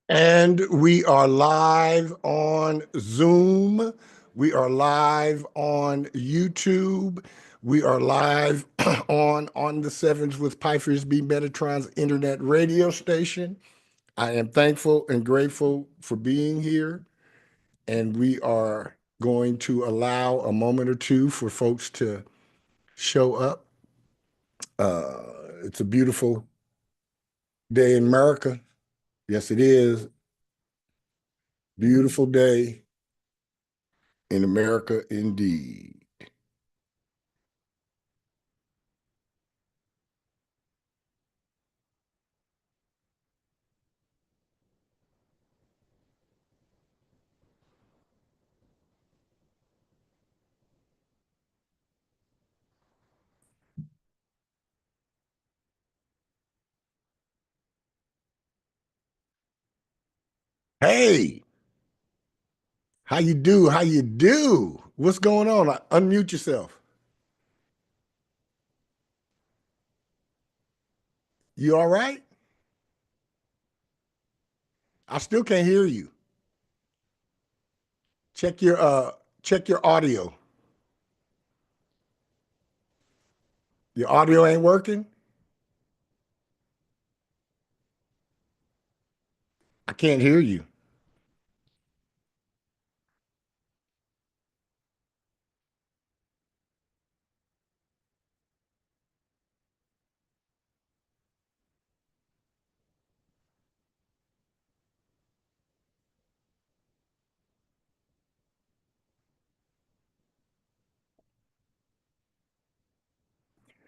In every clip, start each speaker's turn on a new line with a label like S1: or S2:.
S1: And we are live on Zoom. We are live on YouTube. We are live on the Sevens with Pifers B Metatron's internet radio station. I am thankful and grateful for being here. And we are going to allow a moment or two for folks to show up. It's a beautiful day in America. Yes, it is. Beautiful day in America indeed. Hey, how you do? How you do? What's going on? Unmute yourself. You all right? I still can't hear you. Check your audio. Your audio ain't working? I can't hear you.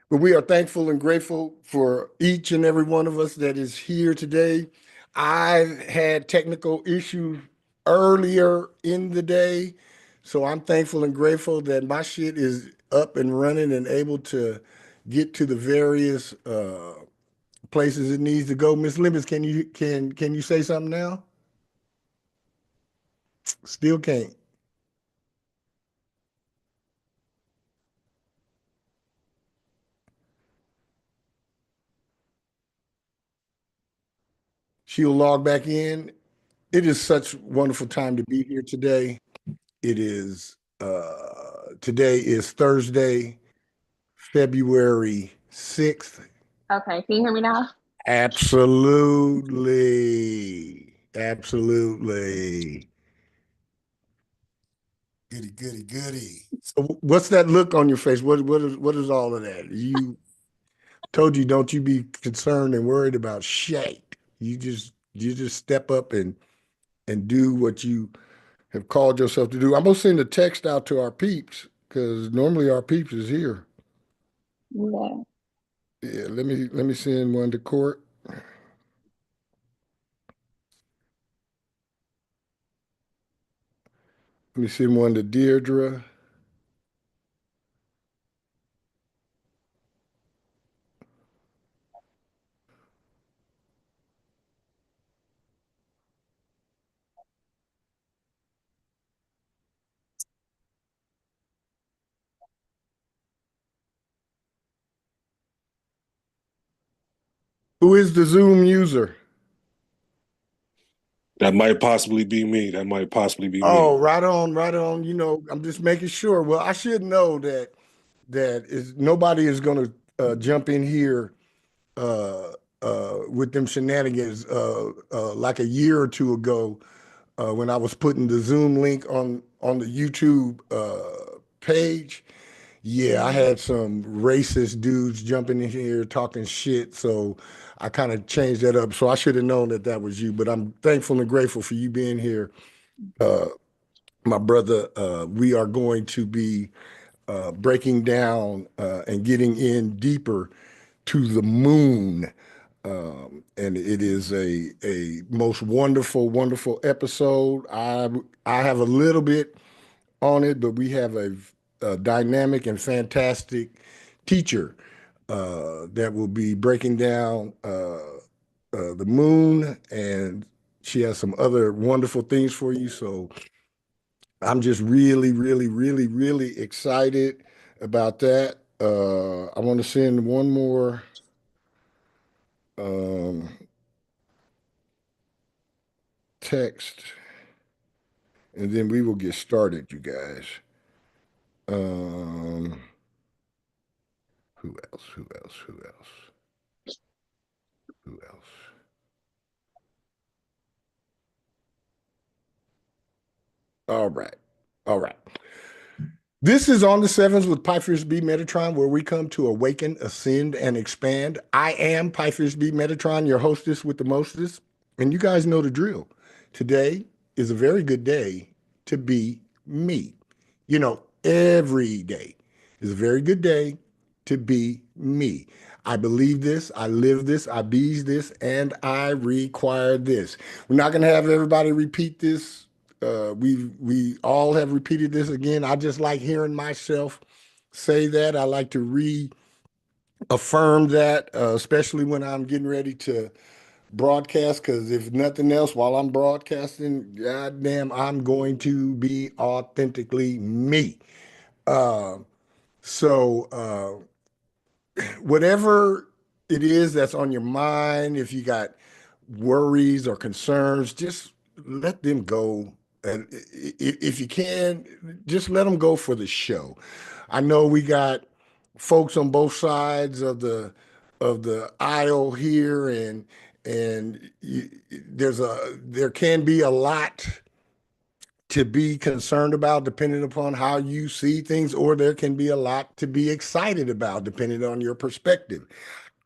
S1: But we are thankful and grateful for each and every one of us that is here today. I've had technical issues earlier in the day, so I'm thankful and grateful that my shit is up and running and able to get to the various places it needs to go. Miss Limbus, can you say something now? Still can't. She'll log back in. It is such a wonderful time to be here today. It is today is Thursday, February 6th.
S2: Okay, can you hear me now?
S1: Absolutely. Absolutely. Goody, goody, goody. So what's that look on your face? What is all of that? You told you don't you be concerned and worried about shit. You just step up and do what you have called yourself to do. I'm gonna send a text out to our peeps because normally our peeps is here.
S2: Yeah.
S1: Yeah, let me send one to Court. Let me send one to Deirdre. Who is the Zoom user?
S3: That might possibly be me. That might possibly be me.
S1: Oh, right on, right on. I'm just making sure. Well, I should know that is nobody is going to jump in here uh, with them shenanigans like a year or two ago when I was putting the Zoom link on the YouTube page. Yeah, I had some racist dudes jumping in here talking shit, so I kind of changed that up. So I should have known that that was you, but I'm thankful and grateful for you being here, my brother. We are going to be breaking down and getting in deeper to the moon. And it is a most wonderful, wonderful episode. I have a little bit on it, but we have a dynamic and fantastic teacher that will be breaking down the moon, and she has some other wonderful things for you. So I'm just really, really, really, really excited about that. I want to send one more um, text, and then we will get started, you guys. Um, who else? Who else? Who else? Who else? All right. All right. This is On the Sevens with Pythers B. Metatron, where we come to awaken, ascend, and expand. I am Pythers B. Metatron, your hostess with the mostest, and you guys know the drill. Today is a very good day to be me. You know, every day is a very good day to be me. I believe this, I live this, I bees this, and I require this. We're not going to have everybody repeat this. We all have repeated this again. I just like hearing myself say that. I like to reaffirm that, especially when I'm getting ready to broadcast, because if nothing else, while I'm broadcasting, goddamn, I'm going to be authentically me. Uh, so whatever it is that's on your mind, if you got worries or concerns, just let them go. And if you can, just let them go for the show. I know we got folks on both sides of the aisle here, and there can be a lot to be concerned about depending upon how you see things, or there can be a lot to be excited about depending on your perspective.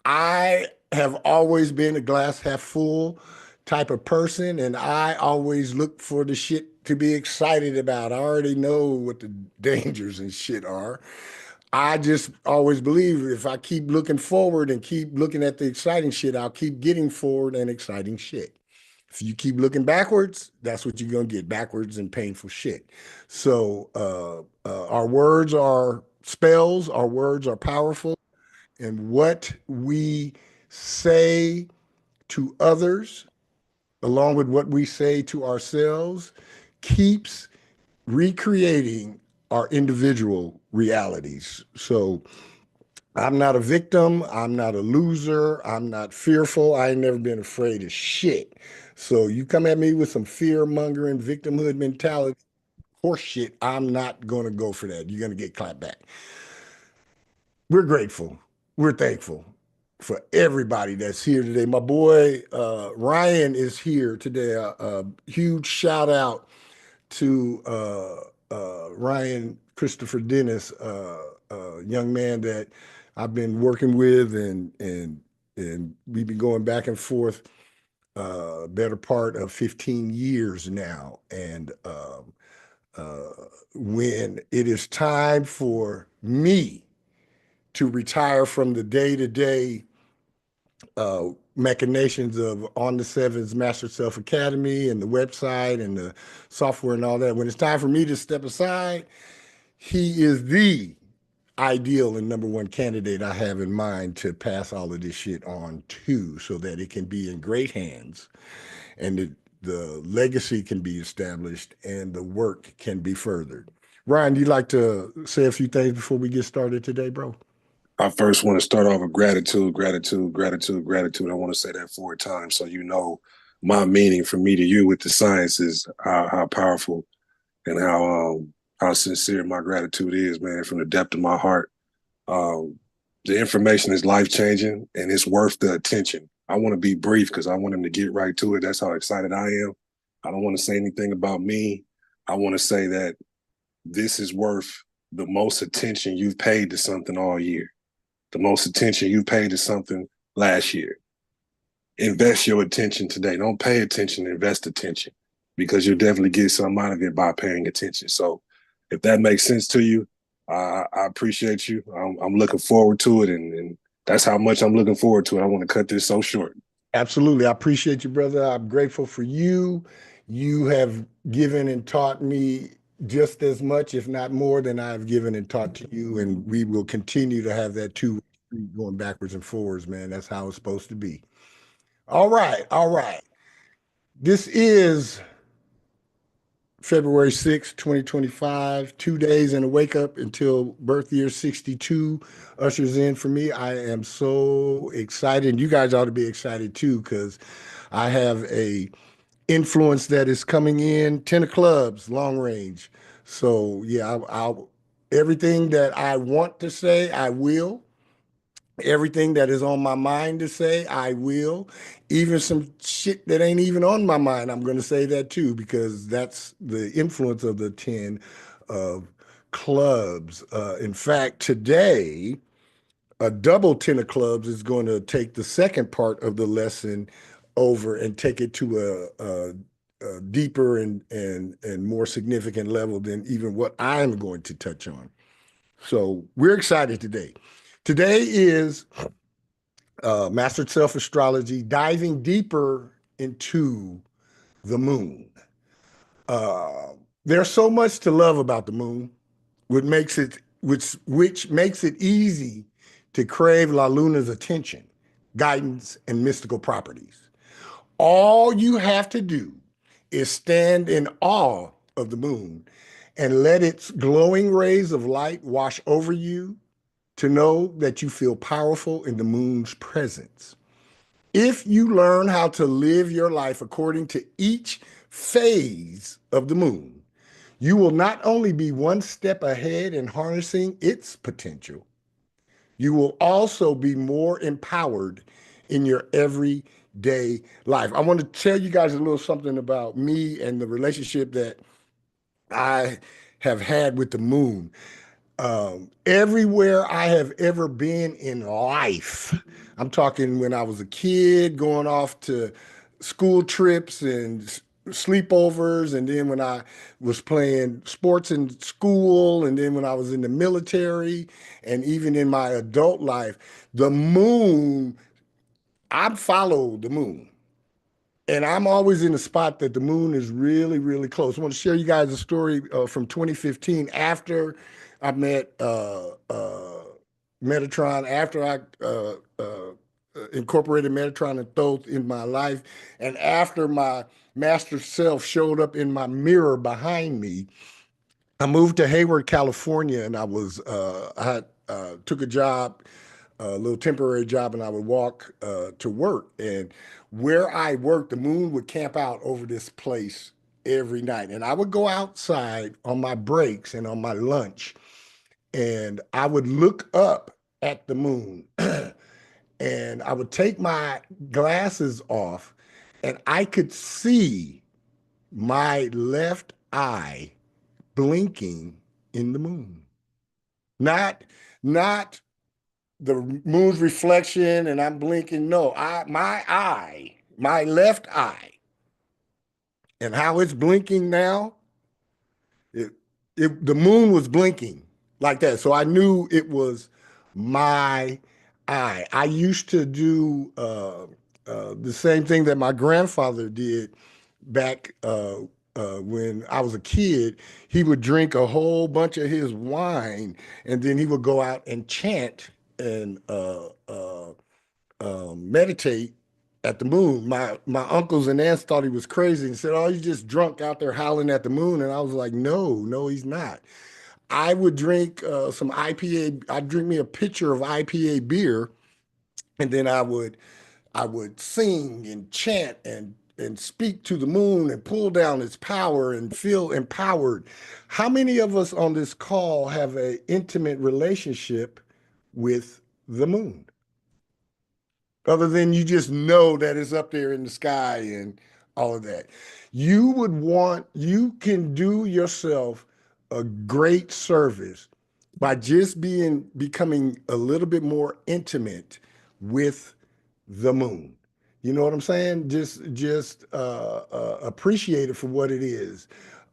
S1: I have always been a glass half full type of person, and I always look for the shit to be excited about. I already know what the dangers and shit are. I just always believe if I keep looking forward and keep looking at the exciting shit, I'll keep getting forward and exciting shit. If you keep looking backwards, that's what you're going to get, backwards and painful shit. So our words are spells, our words are powerful, and what we say to others, along with what we say to ourselves, keeps recreating our individual realities. So I'm not a victim. I'm not a loser. I'm not fearful. I ain't never been afraid of shit. So you come at me with some fear mongering, victimhood mentality, horse shit, I'm not going to go for that. You're going to get clapped back. We're grateful. We're thankful for everybody that's here today. My boy Ryan is here today. A huge shout out to Ryan Christopher Dennis, young man that I've been working with, and we've been going back and forth better part of 15 years now. And when it is time for me to retire from the day-to-day machinations of On the Sevens Master Self Academy and the website and the software and all that, when it's time for me to step aside, he is the ideal and number one candidate I have in mind to pass all of this shit on to, so that it can be in great hands and the legacy can be established and the work can be furthered. Ryan, do you like to say a few things before we get started today, bro?
S3: I first want to start off with gratitude, gratitude, gratitude, gratitude. I want to say that 4 times so you know my meaning from me to you with the science is how powerful and how sincere my gratitude is, man, from the depth of my heart. The information is life-changing, and it's worth the attention. I want to be brief because I want him to get right to it. That's how excited I am. I don't want to say anything about me. I want to say that this is worth the most attention you've paid to something all year, the most attention you paid to something last year. Invest your attention today. Don't pay attention, invest attention, because you'll definitely get something out of it by paying attention. So if that makes sense to you, I appreciate you. I'm looking forward to it, and that's how much I'm looking forward to it. I want to cut this so short.
S1: Absolutely. I appreciate you, brother. I'm grateful for you. You have given and taught me just as much, if not more, than I've given and taught to you. And we will continue to have that two street going backwards and forwards, man. That's how it's supposed to be. All right. All right. This is February 6th, 2025, 2 days and a wake up until birth year 62 ushers in for me. I am so excited. You guys ought to be excited too, because I have a influence that is coming in, 10 of clubs, long range. So yeah, I'll everything that I want to say, I will. Everything that is on my mind to say, I will. Even some shit that ain't even on my mind, I'm going to say that too, because that's the influence of the 10 of clubs. In fact, today, a double 10 of clubs is going to take the second part of the lesson over and take it to a deeper and more significant level than even what I'm going to touch on. So we're excited today. Today is Mastered Self Astrology, diving deeper into the moon. There's so much to love about the moon, which makes it easy to crave La Luna's attention, guidance, and mystical properties. All you have to do is stand in awe of the moon and let its glowing rays of light wash over you to know that you feel powerful in the moon's presence. If you learn how to live your life according to each phase of the moon, you will not only be one step ahead in harnessing its potential, you will also be more empowered in your everyday life. I want to tell you guys a little something about me and the relationship that I have had with the moon. Everywhere I have ever been in life, I'm talking when I was a kid, going off to school trips and sleepovers, and then when I was playing sports in school, and then when I was in the military, and even in my adult life, the moon, I follow the moon. And I'm always in the spot that the moon is really, really close. I want to share you guys a story from 2015 after I met Metatron, after I incorporated Metatron and Thoth in my life, and after my master self showed up in my mirror behind me. I moved to Hayward, California, and took a job, a little temporary job, and I would walk to work. And where I worked, the moon would camp out over this place every night. And I would go outside on my breaks and on my lunch, and I would look up at the moon, and I would take my glasses off, and I could see my left eye blinking in the moon. Not the moon's reflection and I'm blinking. No, my left eye, and how it's blinking now, it, the moon was blinking like that. So I knew it was my eye. I used to do the same thing that my grandfather did back when I was a kid. He would drink a whole bunch of his wine, and then he would go out and chant and meditate at the moon. My uncles and aunts thought he was crazy and said, "Oh, he's just drunk out there howling at the moon." And I was like, "No, he's not." I would drink some IPA. I'd drink me a pitcher of IPA beer, and then I would sing and chant and speak to the moon and pull down its power and feel empowered. How many of us on this call have an intimate relationship with the moon? other than you just know that it's up there in the sky and all of that. You can do yourself a great service by just becoming a little bit more intimate with the moon. You know what I'm saying? Just appreciate it for what it is.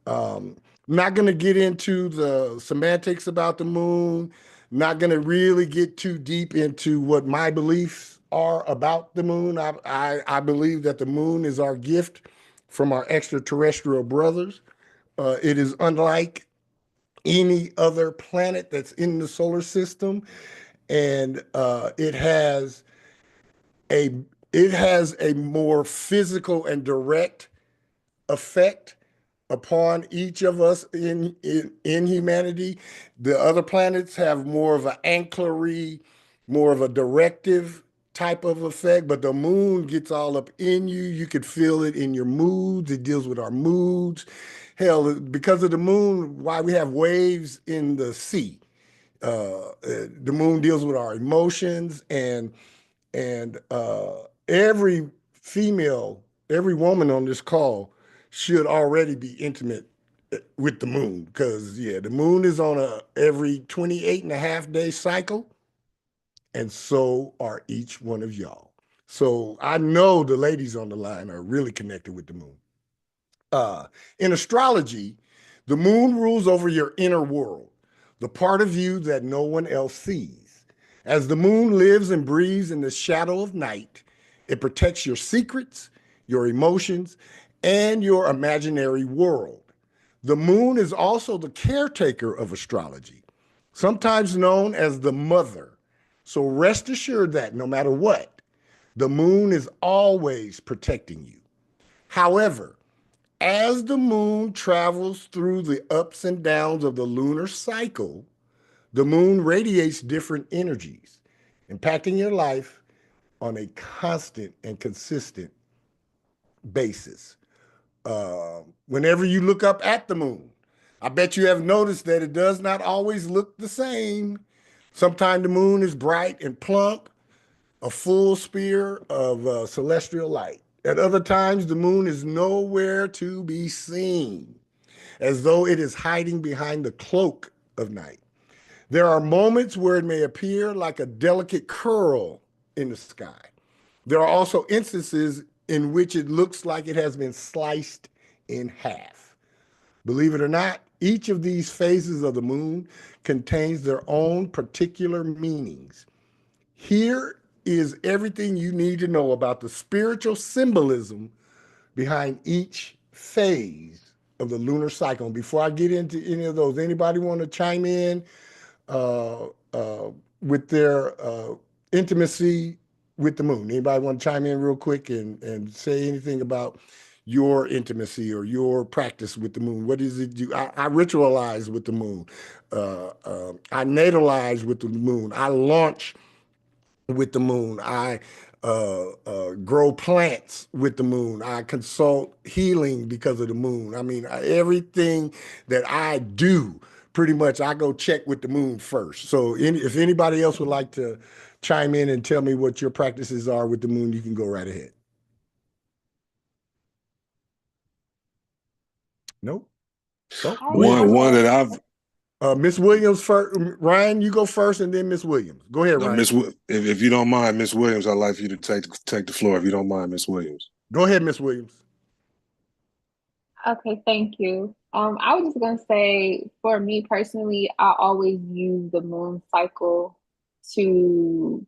S1: I'm not going to get into the semantics about the moon. Not going to really get too deep into what my beliefs are about the moon. I believe that the moon is our gift from our extraterrestrial brothers. It is unlike any other planet that's in the solar system, and a it has a more physical and direct effect upon each of us in humanity. The other planets have more of an ancillary, more of a directive type of effect, but the moon gets all up in you. You could feel it in your moods. It deals with our moods. Hell, because of the moon, why we have waves in the sea. The moon deals with our emotions, and every female, every woman on this call should already be intimate with the moon, because yeah, the moon is on a every 28 and a half day cycle, and so are each one of y'all. So I know the ladies on the line are really connected with the moon. In astrology, the moon rules over your inner world, the part of you that no one else sees. As the moon lives and breathes in the shadow of night, it protects your secrets, your emotions, and your imaginary world. The moon is also the caretaker of astrology, sometimes known as the mother. So rest assured that no matter what, the moon is always protecting you. However, as the moon travels through the ups and downs of the lunar cycle, the moon radiates different energies, impacting your life on a constant and consistent basis. Whenever you look up at the moon, I bet you have noticed that it does not always look the same. Sometimes the moon is bright and plump, a full sphere of celestial light. At other times, the moon is nowhere to be seen, as though it is hiding behind the cloak of night. There are moments where it may appear like a delicate curl in the sky. There are also instances in which it looks like it has been sliced in half. Believe it or not, each of these phases of the moon contains their own particular meanings. Here is everything you need to know about the spiritual symbolism behind each phase of the lunar cycle. And before I get into any of those, anybody want to chime in uh, uh, with their intimacy with the moon? Anybody want to chime in real quick and say anything about your intimacy or your practice with the moon? What does it do? I ritualize with the moon. I natalize with the moon. I launch with the moon. I grow plants with the moon. I consult healing because of the moon. I mean, everything that I do, pretty much, I go check with the moon first. So, if anybody else would like to chime in and tell me what your practices are with the moon, you can go right ahead. Nope. Oh,
S3: One that I've
S1: Miss Williams first. Ryan, you go first, and then Miss Williams. Go ahead, Ryan.
S3: If you don't mind, Miss Williams, I'd like for you to take the floor. If you don't mind, Miss Williams.
S1: Go ahead, Miss Williams.
S2: Okay, thank you. I was just gonna say, for me personally, I always use the moon cycle to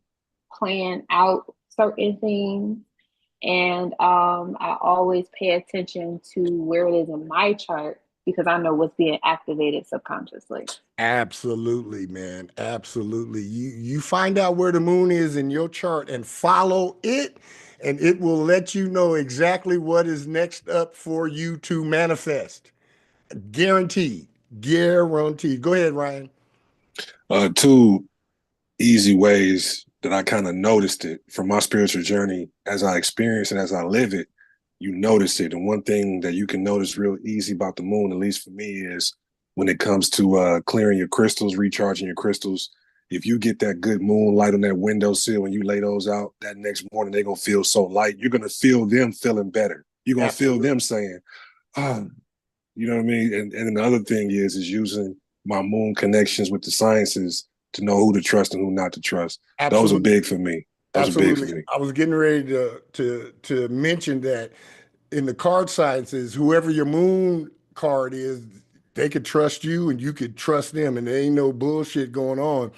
S2: plan out certain things, and I always pay attention to where it is in my chart because I know what's being activated subconsciously.
S1: Absolutely, man. Absolutely. You find out where the moon is in your chart and follow it, and it will let you know exactly what is next up for you to manifest. Guaranteed. Guaranteed. Go ahead, Ryan.
S3: Two easy ways that I kind of noticed it from my spiritual journey as I experience it, as I live it, you notice it. And one thing that you can notice real easy about the moon, at least for me, is when it comes to clearing your crystals, recharging your crystals, if you get that good moonlight on that windowsill and you lay those out, that next morning they're gonna feel so light. You're gonna feel them feeling better. You're gonna feel them saying, "Ah," you know what I mean? And then the other thing is using my moon connections with the sciences to know who to trust and who not to trust.
S1: Absolutely.
S3: Those are big for me.
S1: Absolutely. I was getting ready to mention that in the card sciences, whoever your moon card is, they could trust you and you could trust them, and there ain't no bullshit going on.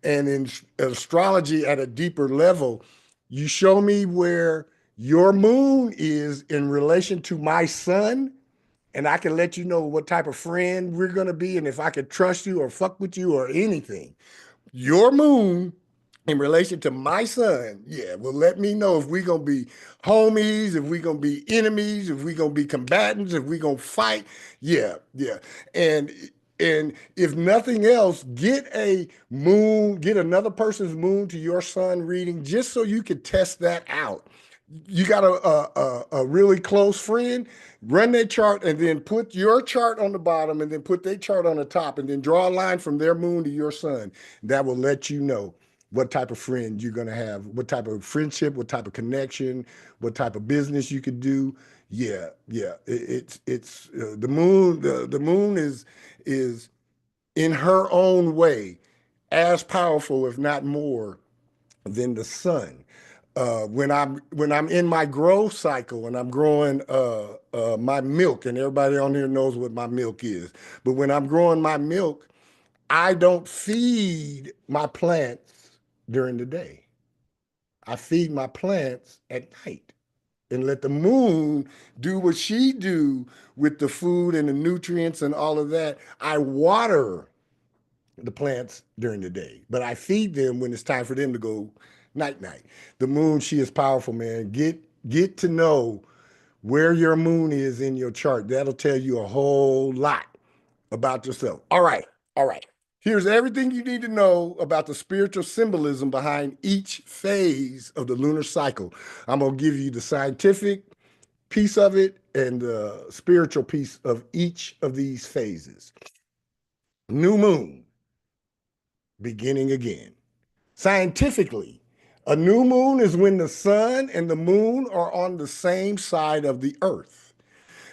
S1: And in astrology at a deeper level, you show me where your moon is in relation to my sun, and I can let you know what type of friend we're going to be and if I could trust you or fuck with you or anything. Your moon in relation to my son, yeah, well, let me know if we're going to be homies, if we're going to be enemies, if we're going to be combatants, if we're going to fight. Yeah, yeah. And if nothing else, get a moon, get another person's moon to your sun reading just so you can test that out. You got a really close friend, run their chart and then put your chart on the bottom and then put their chart on the top and then draw a line from their moon to your sun. That will let you know what type of friend you're going to have, what type of friendship, what type of connection, what type of business you could do. Yeah, yeah. It's the moon. The moon is in her own way as powerful, if not more, than the sun. When I'm in my growth cycle and I'm growing my milk, and everybody on here knows what my milk is, but when I'm growing my milk, I don't feed my plants during the day. I feed my plants at night and let the moon do what she do with the food and the nutrients and all of that. I water the plants during the day, but I feed them when it's time for them to go night night. The moon, she is powerful, man. Get to know where your moon is in your chart. That'll tell you a whole lot about yourself. All right, all right. Here's everything you need to know about the spiritual symbolism behind each phase of the lunar cycle. I'm going to give you the scientific piece of it and the spiritual piece of each of these phases. New moon, beginning again. Scientifically, a new moon is when the sun and the moon are on the same side of the earth.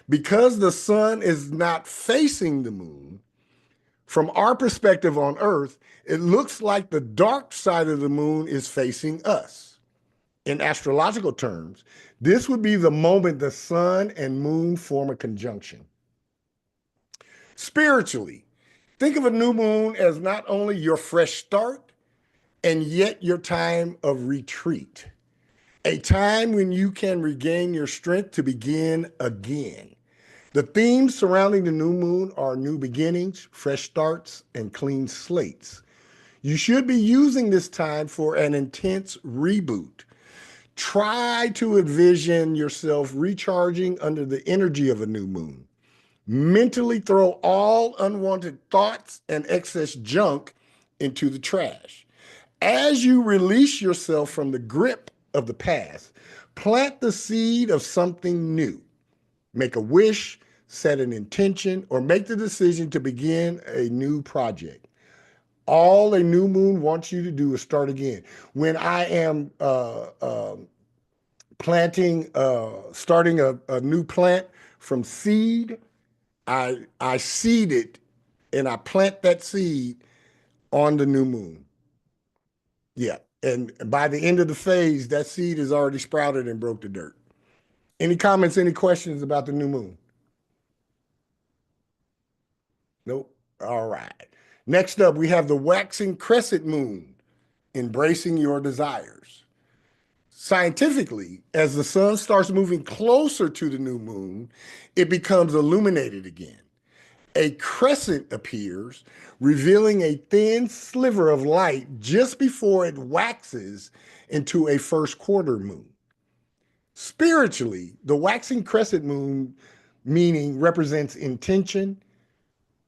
S1: Because the sun is not facing the moon, from our perspective on Earth, it looks like the dark side of the moon is facing us. In astrological terms, this would be the moment the sun and moon form a conjunction. Spiritually, think of a new moon as not only your fresh start, and yet your time of retreat, a time when you can regain your strength to begin again. The themes surrounding the new moon are new beginnings, fresh starts, and clean slates. You should be using this time for an intense reboot. Try to envision yourself recharging under the energy of a new moon. Mentally throw all unwanted thoughts and excess junk into the trash. As you release yourself from the grip of the past, plant the seed of something new. Make a wish, set an intention, or make the decision to begin a new project. All a new moon wants you to do is start again. When I am starting a new plant from seed, I seed it and I plant that seed on the new moon. Yeah. And by the end of the phase, that seed is already sprouted and broke the dirt. Any comments, any questions about the new moon? Nope. All right. Next up, we have the waxing crescent moon, embracing your desires. Scientifically, as the sun starts moving closer to the new moon, it becomes illuminated again. A crescent appears, revealing a thin sliver of light just before it waxes into a first quarter moon. Spiritually, the waxing crescent moon meaning represents intention,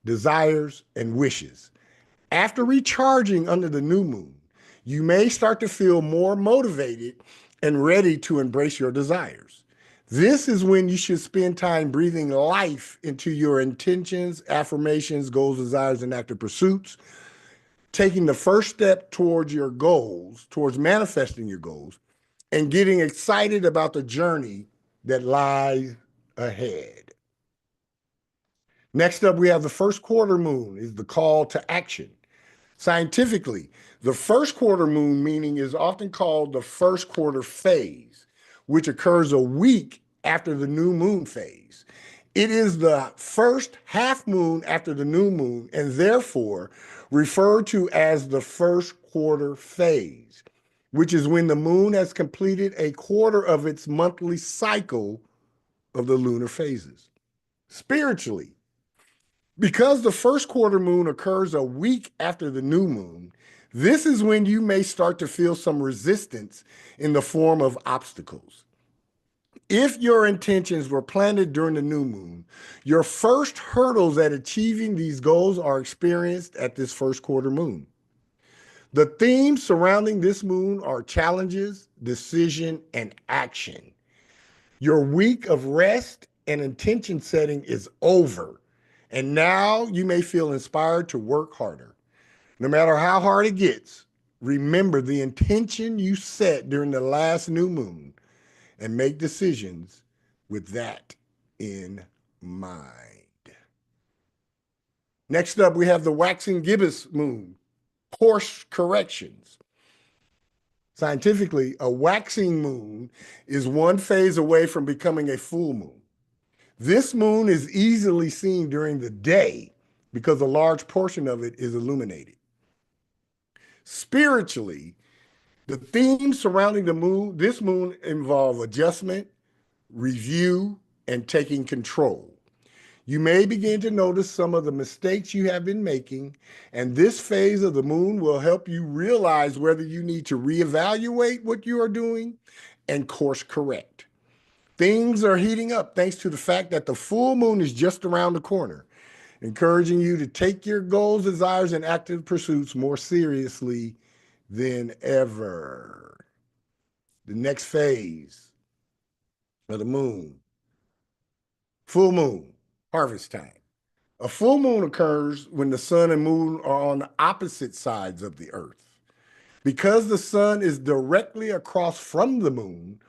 S1: desires, and wishes. After recharging under the new moon, you may start to feel more motivated and ready to embrace your desires. This is when you should spend time breathing life into your intentions, affirmations, goals, desires, and active pursuits. taking the first step towards your goals, towards manifesting your goals, and getting excited about the journey that lies ahead. Next up, we have the first quarter moon, is the call to action. Scientifically, the first quarter moon meaning is often called the first quarter phase, which occurs a week after the new moon phase. It is the first half moon after the new moon and therefore referred to as the first quarter phase, which is when the moon has completed a quarter of its monthly cycle of the lunar phases. Spiritually, because the first quarter moon occurs a week after the new moon, this is when you may start to feel some resistance in the form of obstacles. If your intentions were planted during the new moon, your first hurdles at achieving these goals are experienced at this first quarter moon. The themes surrounding this moon are challenges, decision, and action. Your week of rest and intention setting is over, and now you may feel inspired to work harder. No matter how hard it gets, remember the intention you set during the last new moon and make decisions with that in mind. Next up, we have the waxing gibbous moon, course corrections. Scientifically, a waxing moon is one phase away from becoming a full moon. This moon is easily seen during the day because a large portion of it is illuminated. Spiritually, the themes surrounding this moon involve adjustment, review, and taking control. You may begin to notice some of the mistakes you have been making, and this phase of the moon will help you realize whether you need to reevaluate what you are doing and course correct. Things are heating up thanks to the fact that the full moon is just around the corner, encouraging you to take your goals, desires, and active pursuits more seriously than ever. The next phase of the moon, full moon, harvest time. A full moon occurs when the sun and moon are on the opposite sides of the earth. Because the sun is directly across from the moon,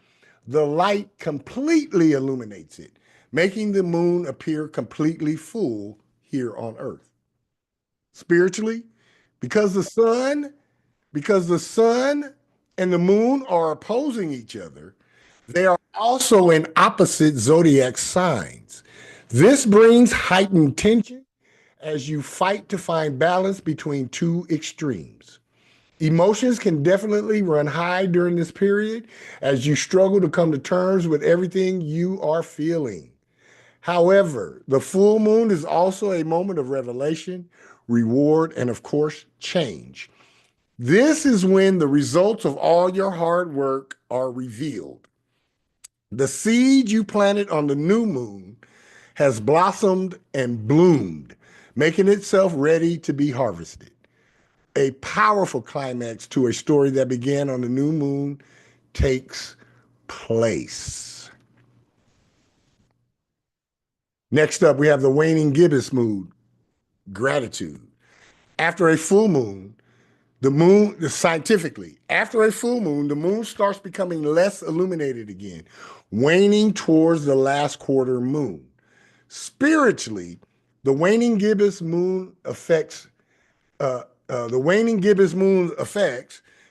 S1: the light completely illuminates it, making the moon appear completely full here on earth. Spiritually, because the sun and the moon are opposing each other, they are also in opposite zodiac signs. This brings heightened tension as you fight to find balance between two extremes. Emotions can definitely run high during this period as you struggle to come to terms with everything you are feeling. However, the full moon is also a moment of revelation, reward, and of course, change. This is when the results of all your hard work are revealed. The seed you planted on the new moon has blossomed and bloomed, making itself ready to be harvested. A powerful climax to a story that began on the new moon takes place. Next up, we have the waning gibbous moon, gratitude. After a full moon, scientifically, after a full moon, the moon starts becoming less illuminated again, waning towards the last quarter moon. Spiritually, the waning gibbous moon effects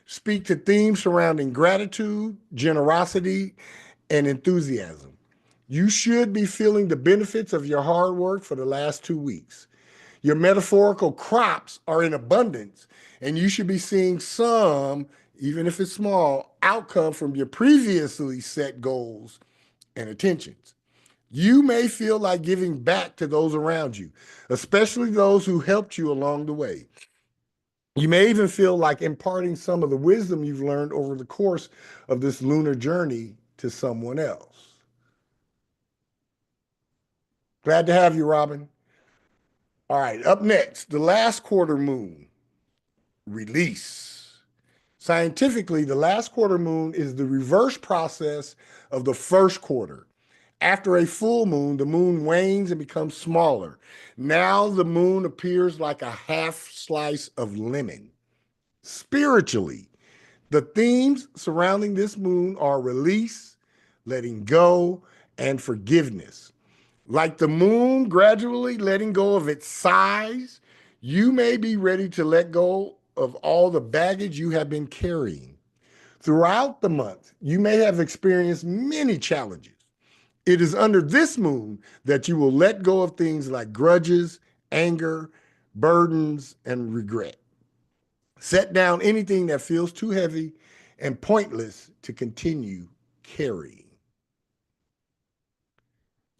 S1: speak to themes surrounding gratitude, generosity, and enthusiasm. You should be feeling the benefits of your hard work for the last 2 weeks. Your metaphorical crops are in abundance, and you should be seeing some, even if it's small, outcome from your previously set goals and intentions. You may feel like giving back to those around you, especially those who helped you along the way. You may even feel like imparting some of the wisdom you've learned over the course of this lunar journey to someone else. Glad to have you, Robin. All right, up next, the last quarter moon, release. Scientifically, the last quarter moon is the reverse process of the first quarter. After a full moon, the moon wanes and becomes smaller. Now the moon appears like a half slice of lemon. Spiritually, the themes surrounding this moon are release, letting go, and forgiveness. Like the moon gradually letting go of its size, you may be ready to let go of all the baggage you have been carrying. Throughout the month, you may have experienced many challenges. It is under this moon that you will let go of things like grudges, anger, burdens, and regret. Set down anything that feels too heavy and pointless to continue carrying.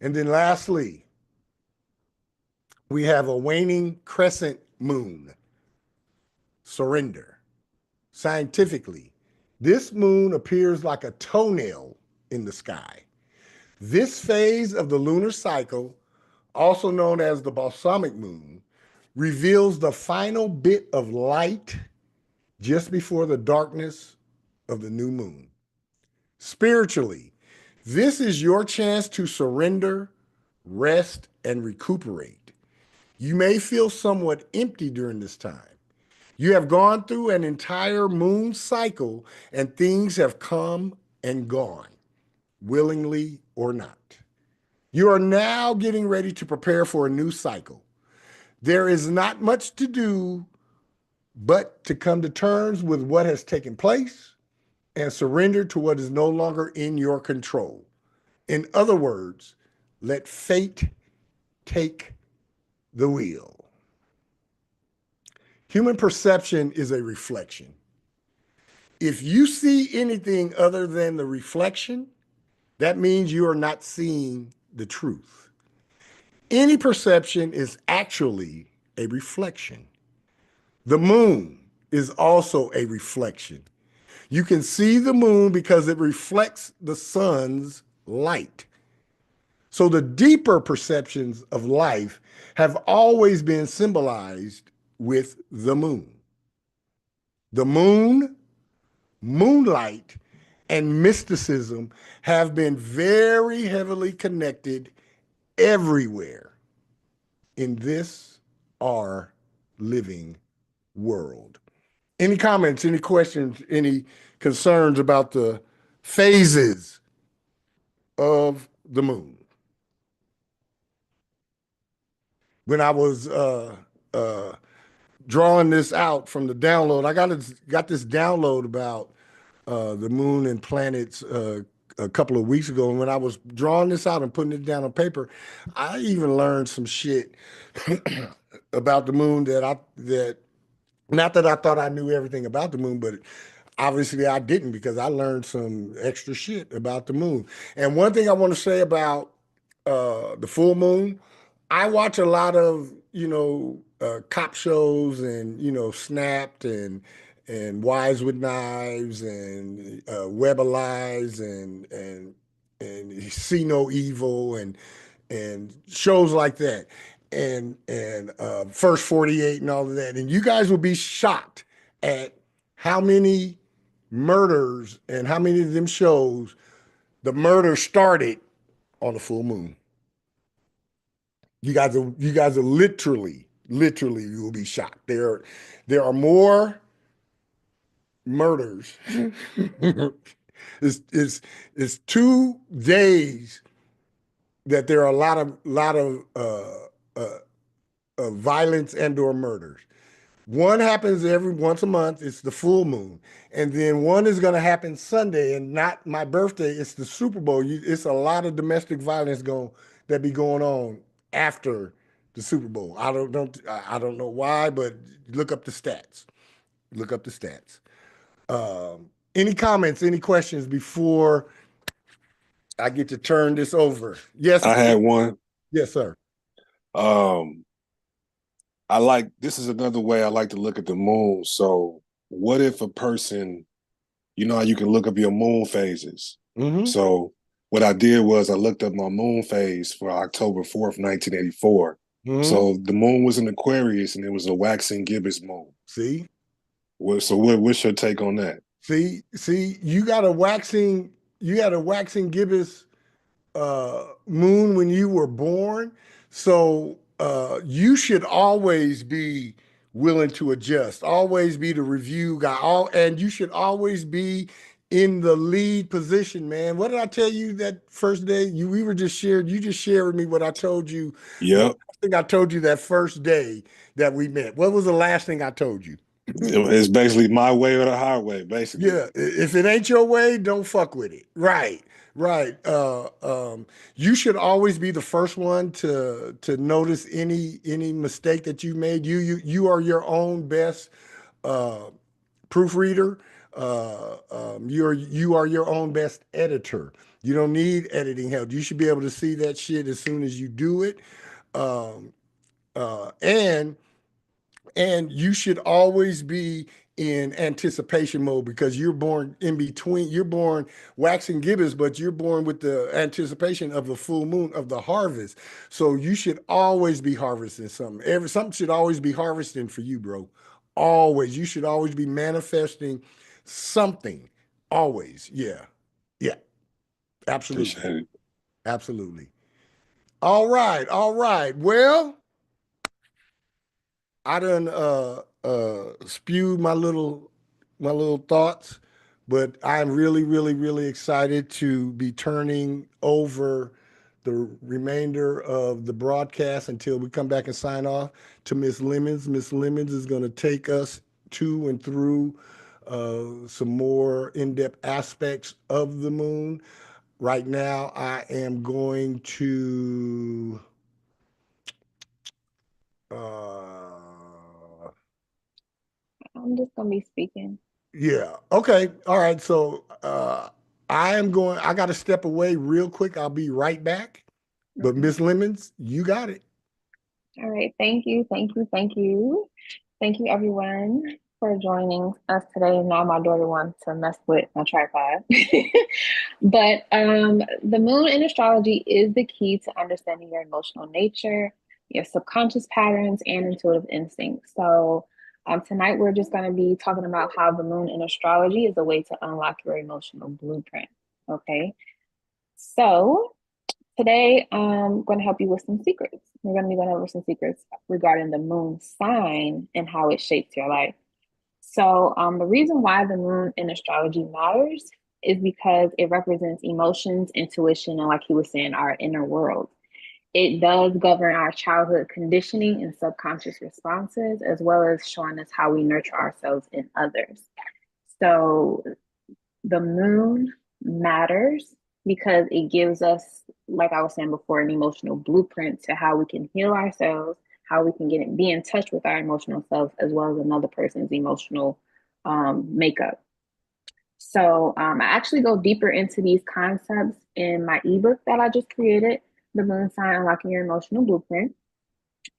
S1: And then lastly, we have a waning crescent moon. Surrender. Scientifically, this moon appears like a toenail in the sky. This phase of the lunar cycle, also known as the balsamic moon, reveals the final bit of light just before the darkness of the new moon. Spiritually, this is your chance to surrender, rest, and recuperate. You may feel somewhat empty during this time. You have gone through an entire moon cycle and things have come and gone, willingly or not. You are now getting ready to prepare for a new cycle. There is not much to do but to come to terms with what has taken place and surrender to what is no longer in your control. In other words, let fate take the wheel. Human perception is a reflection. If you see anything other than the reflection, that means you are not seeing the truth. Any perception is actually a reflection. The moon is also a reflection. You can see the moon because it reflects the sun's light. So the deeper perceptions of life have always been symbolized with the moon. The moon, moonlight, and mysticism have been very heavily connected everywhere in this our living world. Any comments, any questions, any concerns about the phases of the moon? When I was drawing this out from the download, I got this download about the moon and planets a couple of weeks ago. And when I was drawing this out and putting it down on paper, I even learned some shit about the moon that not that I thought I knew everything about the moon, but obviously I didn't, because I learned some extra shit about the moon. And one thing I want to say about the full moon, I watch a lot of, cop shows and, Snapped and Wise with Knives and Web of Lies and See No Evil and shows like that. And First 48 and all of that. And you guys will be shocked at how many murders and how many of them shows the murder started on the full moon. You guys are literally you will be shocked. There are more murders. it's 2 days that there are a lot of violence and or murders. One happens every once a month. It's the full moon. And then one is going to happen Sunday, and not my birthday. It's the Super Bowl. It's a lot of domestic violence that be going on after the Super Bowl. I don't know why, but look up the stats. Look up the stats. Any comments, any questions before I get to turn this over? Yes.
S3: I had one.
S1: Yes, sir.
S3: This is another way I like to look at the moon. So what if a person, you know how you can look up your moon phases?
S1: Mm-hmm.
S3: So what I did was I looked up my moon phase for October 4th, 1984. Mm-hmm. So the moon was in Aquarius and it was a waxing gibbous moon.
S1: See?
S3: So what's your take on that?
S1: See, you got a waxing gibbous moon when you were born. So you should always be willing to adjust, always be the review guy, and you should always be in the lead position, man. What did I tell you that first day? You just shared with me what I told you. The
S3: Yep.
S1: last thing I told you that first day that we met. What was the last thing I told you?
S3: It's basically my way or the highway, basically.
S1: Yeah, if it ain't your way, don't fuck with it. Right, right. You should always be the first one to notice any mistake that you made. You are your own best uh, proofreader. You are your own best editor. You don't need editing help. You should be able to see that shit as soon as you do it. Um, uh, and and you should always be in anticipation mode because you're born in between. You're born waxing gibbous, but you're born with the anticipation of the full moon of the harvest. So you should always be harvesting something. Something should always be harvesting for you, bro. Always. You should always be manifesting something. Always. Yeah. Yeah. Absolutely.
S3: Appreciate it.
S1: Absolutely. All right. All right. Well, I done spewed my little thoughts, but I'm really, really, really excited to be turning over the remainder of the broadcast until we come back and sign off to Miss Lemons. Miss Lemons is going to take us to and through some more in-depth aspects of the moon. Right now, I am going to
S2: I'm just gonna be speaking.
S1: yeah. Okay. All right. So I got to step away real quick. I'll be right back. But
S2: Okay.
S1: Miss Lemons, you got it.
S2: All right. Thank you. Thank you. Thank you. Thank you, everyone, for joining us today. Now my daughter wants to mess with my tripod. But the moon in astrology is the key to understanding your emotional nature, your subconscious patterns, and intuitive instincts. So tonight we're just going to be talking about how the moon in astrology is a way to unlock your emotional blueprint. Okay. So today, I'm going to help you with some secrets. We're going to be going over some secrets regarding the moon sign and how it shapes your life. So, the reason why the moon in astrology matters is because it represents emotions, intuition, and like he was saying, our inner world. It does govern our childhood conditioning and subconscious responses, as well as showing us how we nurture ourselves and others. So, the moon matters because it gives us, like I was saying before, an emotional blueprint to how we can heal ourselves, how we can be in touch with our emotional self, as well as another person's emotional makeup. So I actually go deeper into these concepts in my ebook that I just created, The Moon Sign Unlocking Your Emotional Blueprint.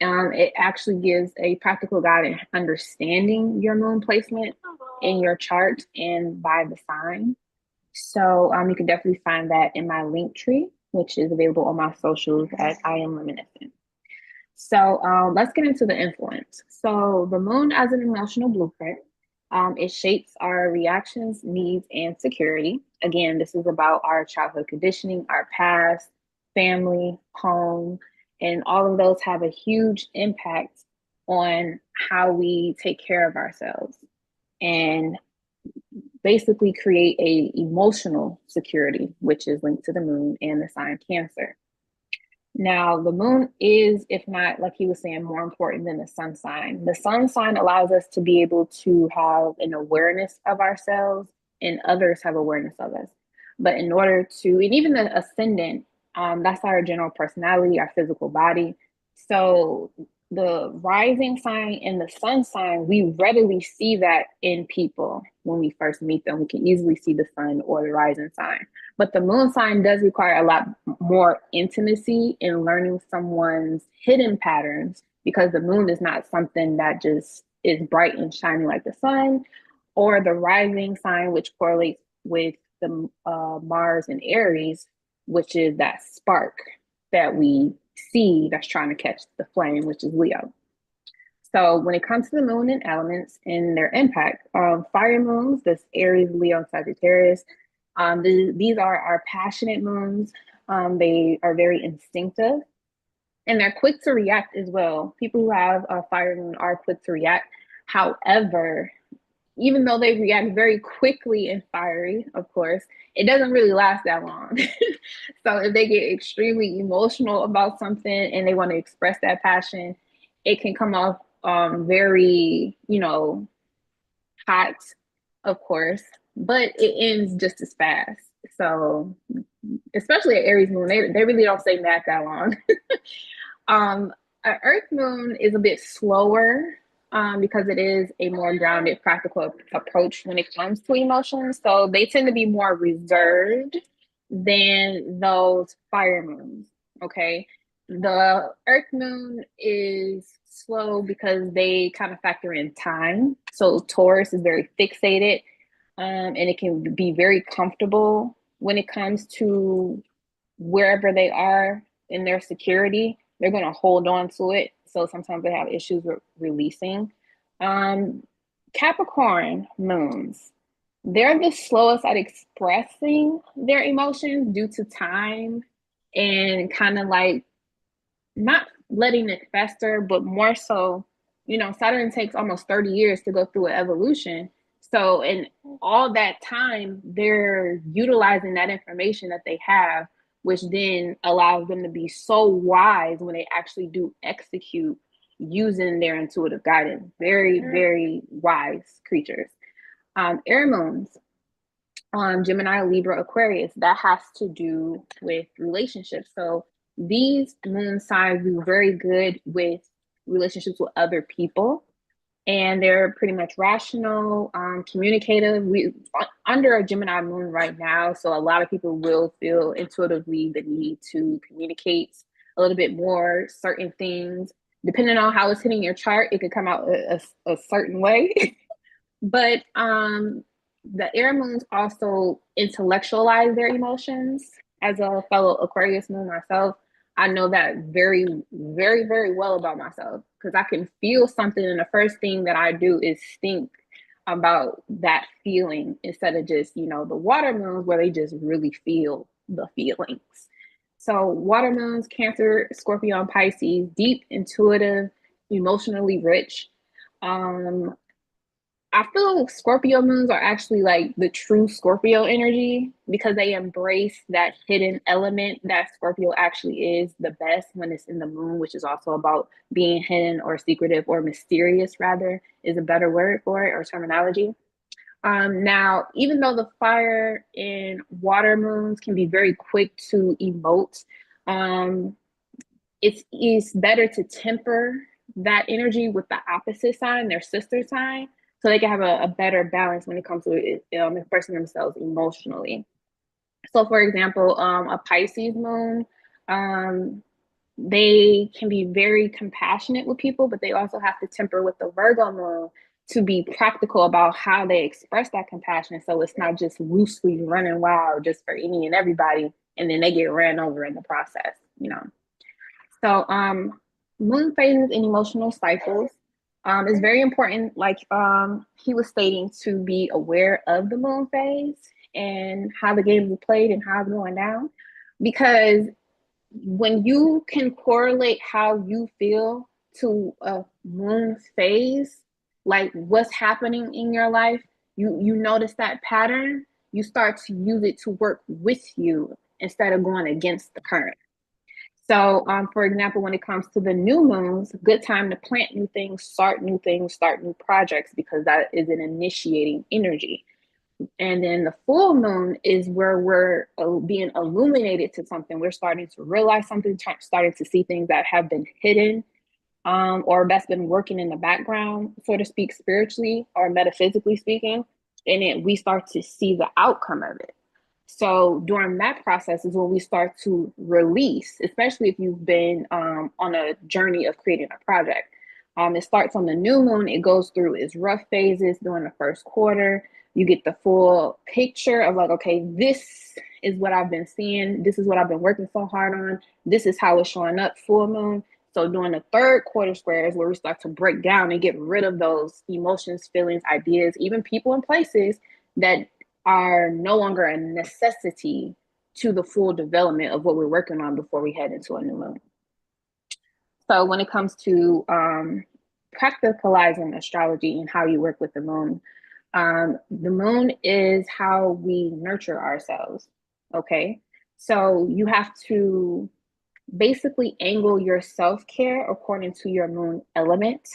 S2: It actually gives a practical guide in understanding your moon placement in your chart and by the sign. So you can definitely find that in my link tree, which is available on my socials at I Am Reminiscent. So let's get into the influence. So the moon as an emotional blueprint, it shapes our reactions, needs, and security. Again, this is about our childhood conditioning, our past, family, home, and all of those have a huge impact on how we take care of ourselves and basically create a emotional security, which is linked to the moon and the sign Cancer. Now, the moon is, if not, like he was saying, more important than the sun sign. The sun sign allows us to be able to have an awareness of ourselves and others have awareness of us. But in order to, and even the ascendant, that's our general personality, our physical body. So the rising sign and the sun sign, we readily see that in people when we first meet them. We can easily see the sun or the rising sign. But the moon sign does require a lot more intimacy in learning someone's hidden patterns because the moon is not something that just is bright and shiny like the sun, or the rising sign, which correlates with the Mars and Aries, which is that spark that we see that's trying to catch the flame, which is Leo. So when it comes to the moon and elements and their impact, fire moons, this Aries, Leo, and Sagittarius, These are our passionate moons. They are very instinctive, and they're quick to react as well. People who have a fire moon are quick to react. However, even though they react very quickly and fiery, of course, it doesn't really last that long. So if they get extremely emotional about something and they want to express that passion, it can come off very, hot, of course, but it ends just as fast. So especially at Aries moon, they really don't stay mad that long. An Earth moon is a bit slower because it is a more grounded, practical approach when it comes to emotions. So they tend to be more reserved than those fire moons. Okay. The Earth moon is slow because they kind of factor in time. So Taurus is very fixated, and it can be very comfortable when it comes to wherever they are in their security. They're going to hold on to it. So sometimes they have issues with releasing. Capricorn moons, they're the slowest at expressing their emotions due to time and kind of like not letting it fester, but more so, Saturn takes almost 30 years to go through an evolution. So in all that time, they're utilizing that information that they have, which then allows them to be so wise when they actually do execute using their intuitive guidance. Very, very wise creatures. Air moons, Gemini, Libra, Aquarius, that has to do with relationships. So these moon signs do very good with relationships with other people, and they're pretty much rational, communicative. We under a Gemini moon right now, so a lot of people will feel intuitively the need to communicate a little bit more certain things. Depending on how it's hitting your chart, it could come out a certain way. But the air moons also intellectualize their emotions. As a fellow Aquarius moon myself, I know that very, very, very well about myself because I can feel something, and the first thing that I do is think about that feeling instead of just, the water moons where they just really feel the feelings. So water moons, Cancer, Scorpio, and Pisces, deep, intuitive, emotionally rich. I feel Scorpio moons are actually like the true Scorpio energy because they embrace that hidden element that Scorpio actually is the best when it's in the moon, which is also about being hidden or secretive or mysterious, rather, is a better word for it or terminology. Now, even though the fire and water moons can be very quick to emote, it's better to temper that energy with the opposite sign, their sister sign, so they can have a better balance when it comes to expressing themselves emotionally. So, for example, a Pisces moon, they can be very compassionate with people, but they also have to temper with the Virgo moon to be practical about how they express that compassion. So it's not just loosely running wild just for any and everybody, and then they get ran over in the process. So moon phases and emotional cycles is very important, like he was stating, to be aware of the moon phase and how the games are played and how it's going down. Because when you can correlate how you feel to a moon phase, like what's happening in your life, you notice that pattern, you start to use it to work with you instead of going against the current. So, for example, when it comes to the new moons, good time to plant new things, start new projects, because that is an initiating energy. And then the full moon is where we're being illuminated to something. We're starting to realize something, starting to see things that have been hidden, or that's been working in the background, so to speak, spiritually or metaphysically speaking. And then we start to see the outcome of it. So during that process is when we start to release, especially if you've been on a journey of creating a project. It starts on the new moon. It goes through its rough phases during the first quarter. You get the full picture of like, okay, this is what I've been seeing. This is what I've been working so hard on. This is how it's showing up, full moon. So during the third quarter square is where we start to break down and get rid of those emotions, feelings, ideas, even people and places that are no longer a necessity to the full development of what we're working on before we head into a new moon. So when it comes to practicalizing astrology and how you work with the moon is how we nurture ourselves. Okay. So you have to basically angle your self-care according to your moon element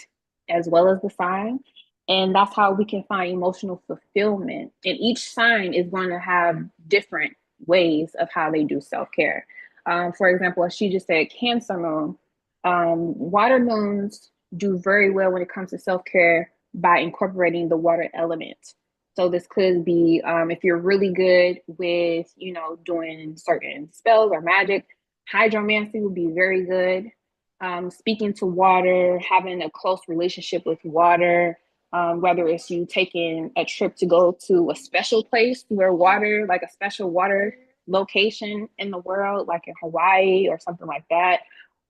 S2: as well as the sign. And that's how we can find emotional fulfillment. And each sign is going to have different ways of how they do self-care. For example, as she just said, Cancer moon, water moons do very well when it comes to self-care by incorporating the water element. So this could be if you're really good with, doing certain spells or magic, hydromancy would be very good. Speaking to water, having a close relationship with water, whether it's you taking a trip to go to a special place where water, like a special water location in the world, like in Hawaii or something like that,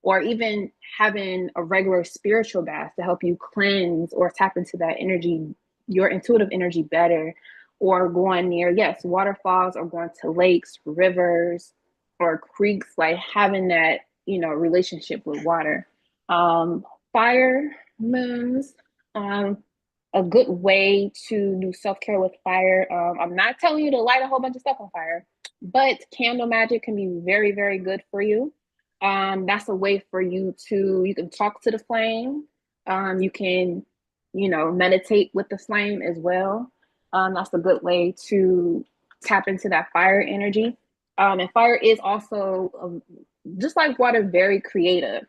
S2: or even having a regular spiritual bath to help you cleanse or tap into that energy, your intuitive energy better, or going near, yes, waterfalls, or going to lakes, rivers, or creeks, like having that, relationship with water. Fire moons, a good way to do self-care with fire. I'm not telling you to light a whole bunch of stuff on fire, but candle magic can be very, very good for you. That's a way for you can talk to the flame. You can, meditate with the flame as well. That's a good way to tap into that fire energy. And fire is also, just like water, very creative.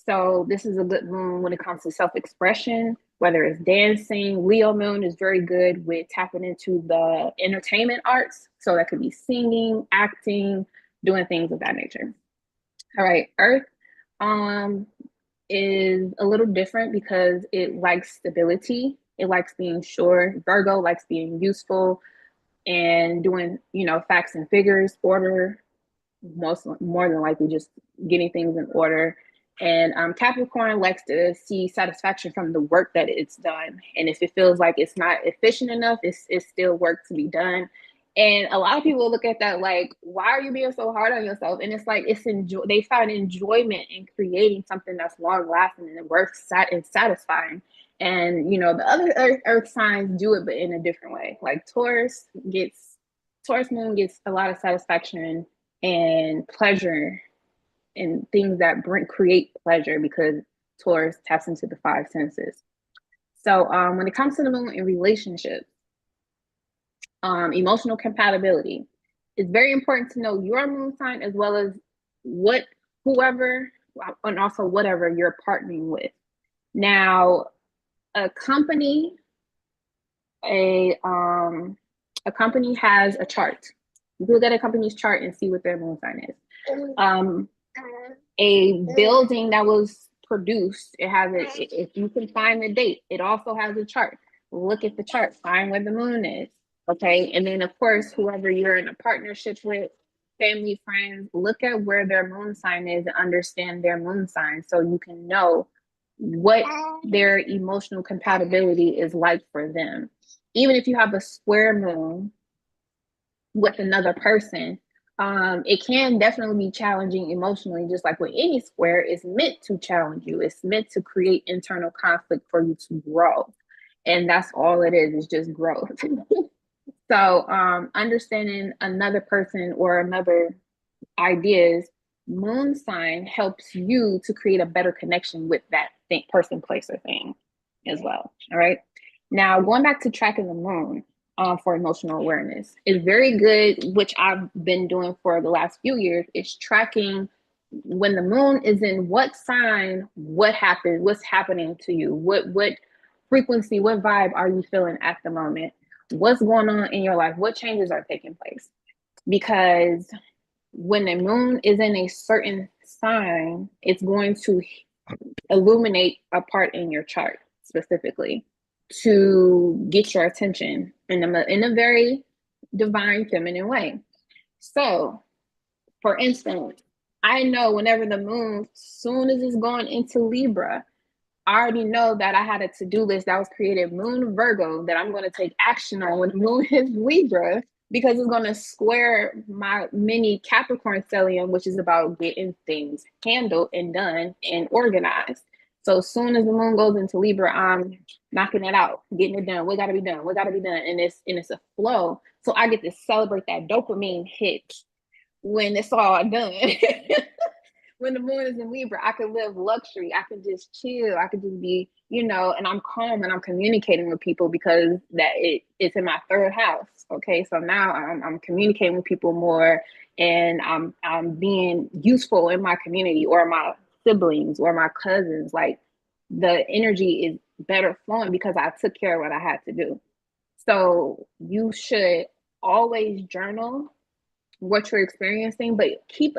S2: So this is a good moon when it comes to self-expression, whether it's dancing. Leo moon is very good with tapping into the entertainment arts. So that could be singing, acting, doing things of that nature. All right, Earth is a little different because it likes stability. It likes being sure. Virgo likes being useful and doing, facts and figures, order, more than likely just getting things in order. And Capricorn likes to see satisfaction from the work that it's done. And if it feels like it's not efficient enough, it's still work to be done. And a lot of people look at that like, why are you being so hard on yourself? And it's like, they find enjoyment in creating something that's long lasting and worth and satisfying. And, the other earth signs do it, but in a different way. Like Taurus moon gets a lot of satisfaction and pleasure and things that create pleasure because Taurus taps into the five senses. So when it comes to the moon in relationships, emotional compatibility, it's very important to know your moon sign as well as whoever and also whatever you're partnering with. Now, a company has a chart. You can look at a company's chart and see what their moon sign is. A building that was produced, if you can find the date, it also has a chart. Look at the chart, find where the moon is. Okay. And then of course, whoever you're in a partnership with, family, friends, look at where their moon sign is and understand their moon sign so you can know what their emotional compatibility is like for them. Even if you have a square moon with another person, it can definitely be challenging emotionally, just like with any square. It's meant to challenge you. It's meant to create internal conflict for you to grow. And that's all it is just growth. So understanding another person or another idea's moon sign helps you to create a better connection with that person, place, or thing as well. All right. Now, going back to tracking the moon for emotional awareness is very good, which I've been doing for the last few years, is tracking when the moon is in what sign, what happened, what's happening to you, what frequency, what vibe are you feeling at the moment? What's going on in your life? What changes are taking place? Because when the moon is in a certain sign, it's going to illuminate a part in your chart specifically to get your attention in a very divine feminine way. So, for instance, I know whenever the moon, soon as it's going into Libra, I already know that I had a to-do list that was created Moon Virgo that I'm going to take action on when the moon is Libra. because it's going to square my mini Capricorn stellium, which is about getting things handled and done and organized. So as soon as the moon goes into Libra, I'm knocking it out, getting it done. What got to be done? What got to be done? And it's a flow. So I get to celebrate that dopamine hit when it's all done. When the moon is in Libra, I can live luxury. I can just chill. I can just be, and I'm calm and I'm communicating with people because it's in my third house. Okay, so now I'm communicating with people more, and I'm being useful in my community or my siblings or my cousins. Like the energy is better flowing because I took care of what I had to do. So you should always journal what you're experiencing, but keep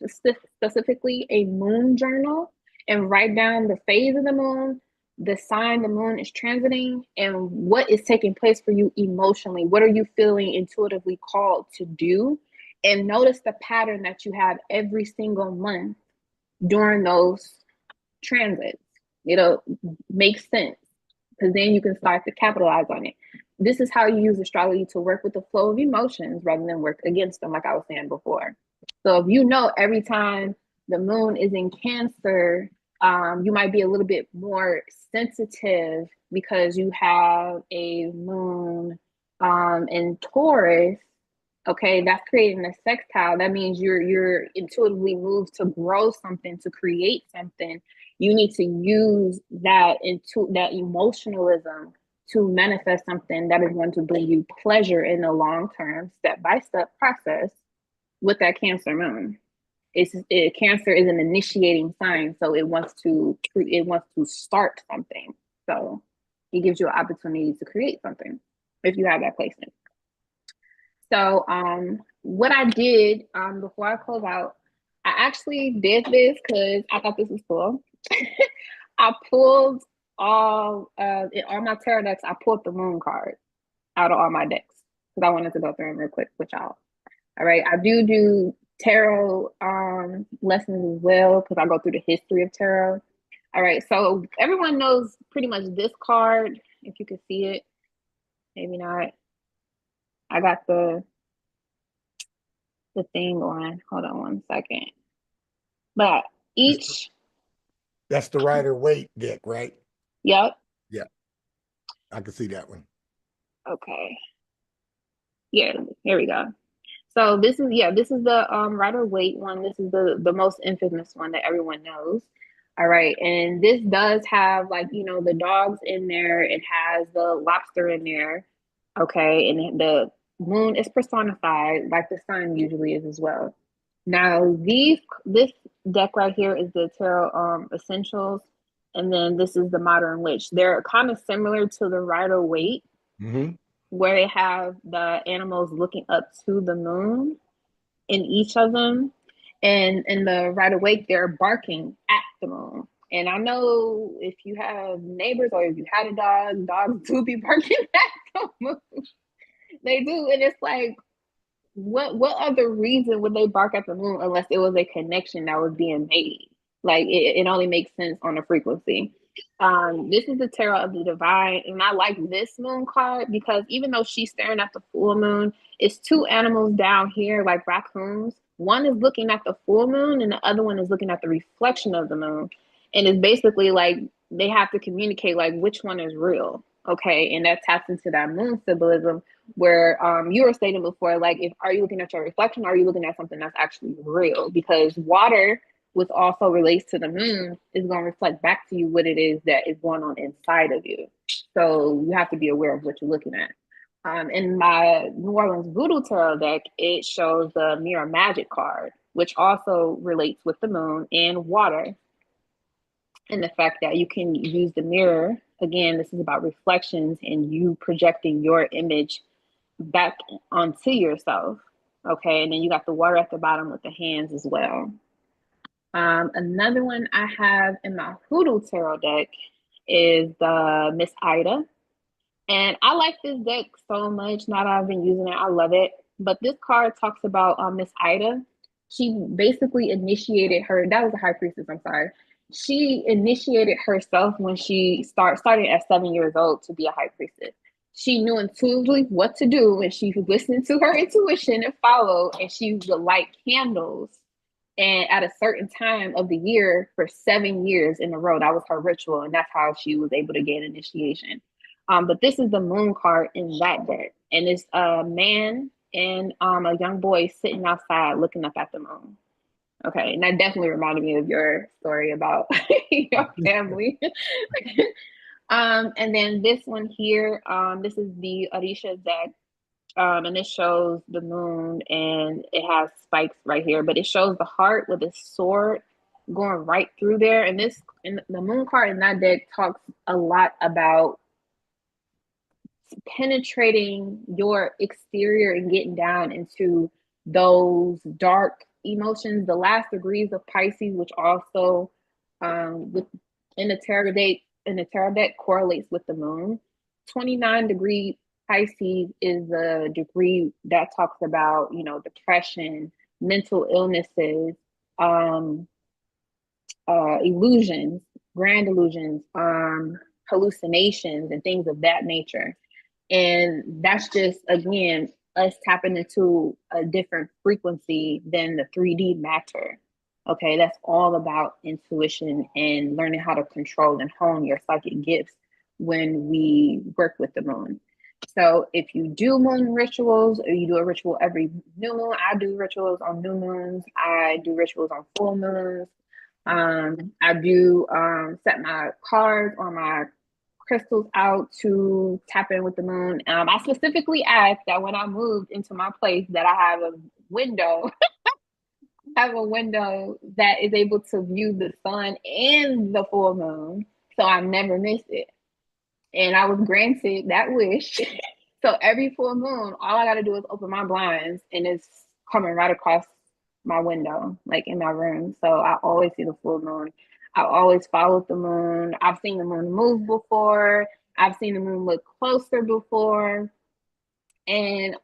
S2: specifically a moon journal and write down the phase of the moon, the sign the moon is transiting, and what is taking place for you emotionally. What are you feeling intuitively called to do? And notice the pattern that you have every single month during those transits. It'll make sense because then you can start to capitalize on it. This is how you use astrology to work with the flow of emotions rather than work against them, like I was saying before. So if you know every time the moon is in Cancer, you might be a little bit more sensitive because you have a moon in Taurus. Okay, that's creating a sextile. That means you're intuitively moved to grow something, to create something. You need to use that emotionalism to manifest something that is going to bring you pleasure in the long term, step-by-step process with that Cancer moon. Cancer is an initiating sign, so it wants to start something. So it gives you an opportunity to create something if you have that placement. So what I did before I close out, I actually did this because I thought this was cool. I pulled all my tarot decks. I pulled the moon card out of all my decks because I wanted to go through them real quick with y'all. All right, I do tarot lessons as well because I go through the history of tarot. All right, so everyone knows pretty much this card. If you can see it, maybe not. I got the thing on. Hold on one second. But
S1: that's the Rider-Waite deck, right?
S2: Yep.
S1: Yeah, I can see that one.
S2: Okay. Yeah, here we go. So this is the Rider-Waite one. This is the most infamous one that everyone knows. All right, and this does have the dogs in there. It has the lobster in there. Okay, and the moon is personified like the sun usually is as well. Now this deck right here is the Tarot Essentials, and then this is the Modern Witch. They're kind of similar to the Rider-Waite, where they have the animals looking up to the moon in each of them, and in the Rider-Waite they're barking at the moon. And I know if you have neighbors or if you had a dog, dogs do be barking at the moon. They do, and it's like, what other reason would they bark at the moon unless it was a connection that was being made? Like it only makes sense on a frequency. This is the Tarot of the Divine, and I like this moon card because even though she's staring at the full moon, it's two animals down here like raccoons. One is looking at the full moon and the other one is looking at the reflection of the moon. And it's basically like they have to communicate like which one is real. Okay, and that taps into that moon symbolism where you were stating before, like, are you looking at your reflection or are you looking at something that's actually real? Because water, which also relates to the moon, is going to reflect back to you what it is that is going on inside of you. So you have to be aware of what you're looking at. In my New Orleans Voodoo Tarot deck, it shows the Mirror Magic card, which also relates with the moon and water. And the fact that you can use the mirror, again, this is about reflections and you projecting your image back onto yourself. Okay, and then you got the water at the bottom with the hands as well. Another one I have in my Hoodoo Tarot deck is the Miss Ida. And I like this deck so much. Now that I've been using it, I love it. But this card talks about Miss Ida. She basically initiated that was a high priestess, I'm sorry. She initiated herself when she started at 7 years old to be a high priestess. she knew intuitively what to do, and she listened to her intuition and followed, and she would light candles and at a certain time of the year for 7 years in a row. That was her ritual, and that's how she was able to gain initiation. But this is the moon card in that deck, and it's a man and a young boy sitting outside looking up at the moon. Okay, and that definitely reminded me of your story about your family. And then this one here, this is the Orisha deck, and it shows the moon, and it has spikes right here, but it shows the heart with a sword going right through there. And the moon card in that deck talks a lot about penetrating your exterior and getting down into those dark emotions, the last degrees of Pisces, which also with in the tarot deck correlates with the moon. 29-degree Pisces is the degree that talks about, depression, mental illnesses, illusions, grand illusions, hallucinations, and things of that nature. And that's just, again, us tapping into a different frequency than the 3D matter. Okay, that's all about intuition and learning how to control and hone your psychic gifts when we work with the moon. So if you do moon rituals, or you do a ritual every new moon, I do rituals on new moons, I do rituals on full moons. I do set my cards or my crystals out to tap in with the moon. I specifically asked that when I moved into my place that I have a window, that is able to view the sun and the full moon, so I never miss it. And I was granted that wish. So every full moon, all I got to do is open my blinds, and it's coming right across my window, like in my room. So I always see the full moon. I always follow the moon. I've seen the moon move before. I've seen the moon look closer before. And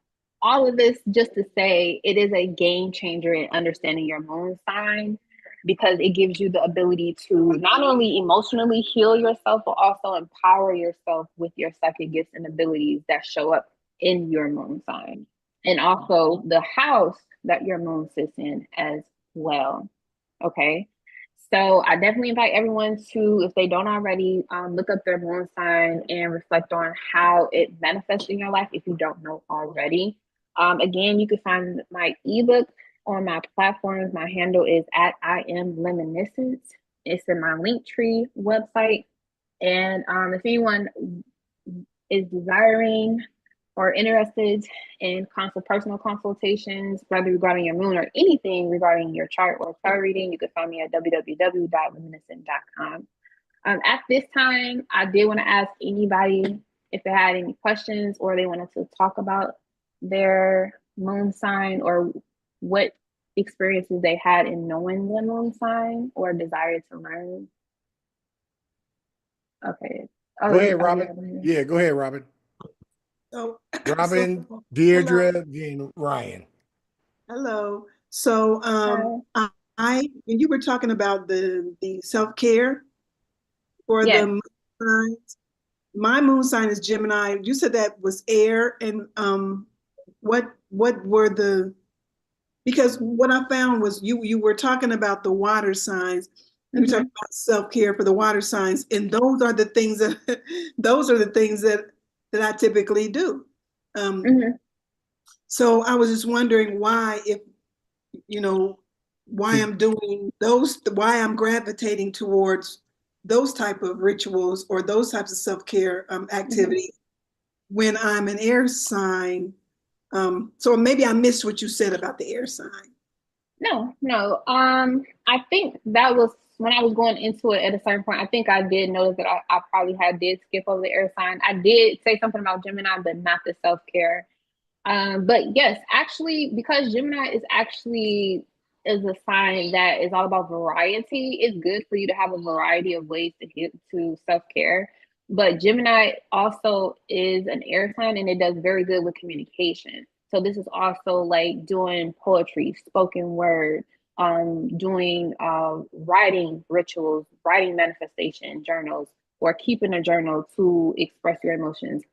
S2: all of this just to say it is a game changer in understanding your moon sign, because it gives you the ability to not only emotionally heal yourself, but also empower yourself with your psychic gifts and abilities that show up in your moon sign. And also the house that your moon sits in as well. Okay. So I definitely invite everyone to, if they don't already, look up their moon sign and reflect on how it manifests in your life if you don't know already. Again, you can find my ebook on my platforms. My handle is at I am Liminiscence. It's in my Linktree website. And if anyone is desiring or interested in personal consultations, whether regarding your moon or anything regarding your chart or chart reading, you can find me at www.luminiscent.com. At this time, I did want to ask anybody if they had any questions or they wanted to talk about their moon sign or what experiences they had in knowing the moon sign or desired to learn. Okay.
S1: Go ahead, Robin. Yeah, go ahead, Robin.
S4: So,
S1: Robin, Deirdre, and Ryan.
S4: Hello. So, when you were talking about the self-care for the moon signs, my moon sign is Gemini. You said that was air, and what were because what I found was you were talking about the water signs. You were talking about self-care for the water signs, and those are the things that I typically do. So I was just wondering why, why I'm doing those, why I'm gravitating towards those type of rituals or those types of self-care activities when I'm an air sign. So maybe I missed what you said about the air sign.
S2: No. I think that was when I was going into it at a certain point. I think I did notice that I probably did skip over the air sign. I did say something about Gemini, but not the self-care. But yes, actually, because Gemini is a sign that is all about variety, it's good for you to have a variety of ways to get to self-care. But Gemini also is an air sign, and it does very good with communication. So this is also like doing poetry, spoken word, doing writing rituals, writing manifestation journals, or keeping a journal to express your emotions.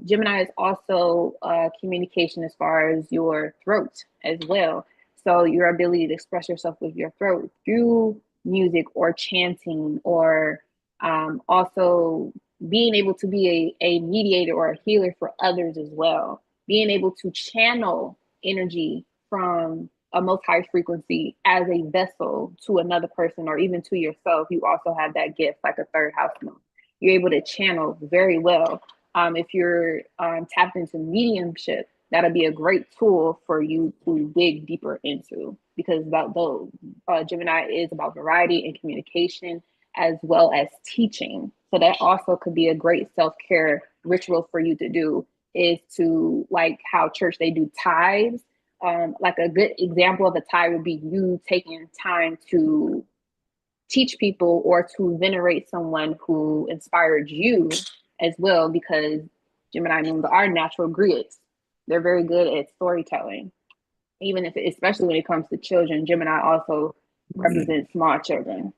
S2: Gemini is also communication as far as your throat as well. So your ability to express yourself with your throat through music or chanting, or also being able to be a mediator or a healer for others as well. Being able to channel energy from a most high frequency as a vessel to another person or even to yourself. You also have that gift, like a third house moon. You're able to channel very well. If you're tapped into mediumship, that'll be a great tool for you to dig deeper into, because Gemini is about variety and communication as well as teaching. So that also could be a great self-care ritual for you to do, is to, like how church, they do tithes. Like a good example of a tithe would be you taking time to teach people or to venerate someone who inspired you as well, because Gemini moons are natural grids. They're very good at storytelling, even if, especially when it comes to children. Gemini also represents small children,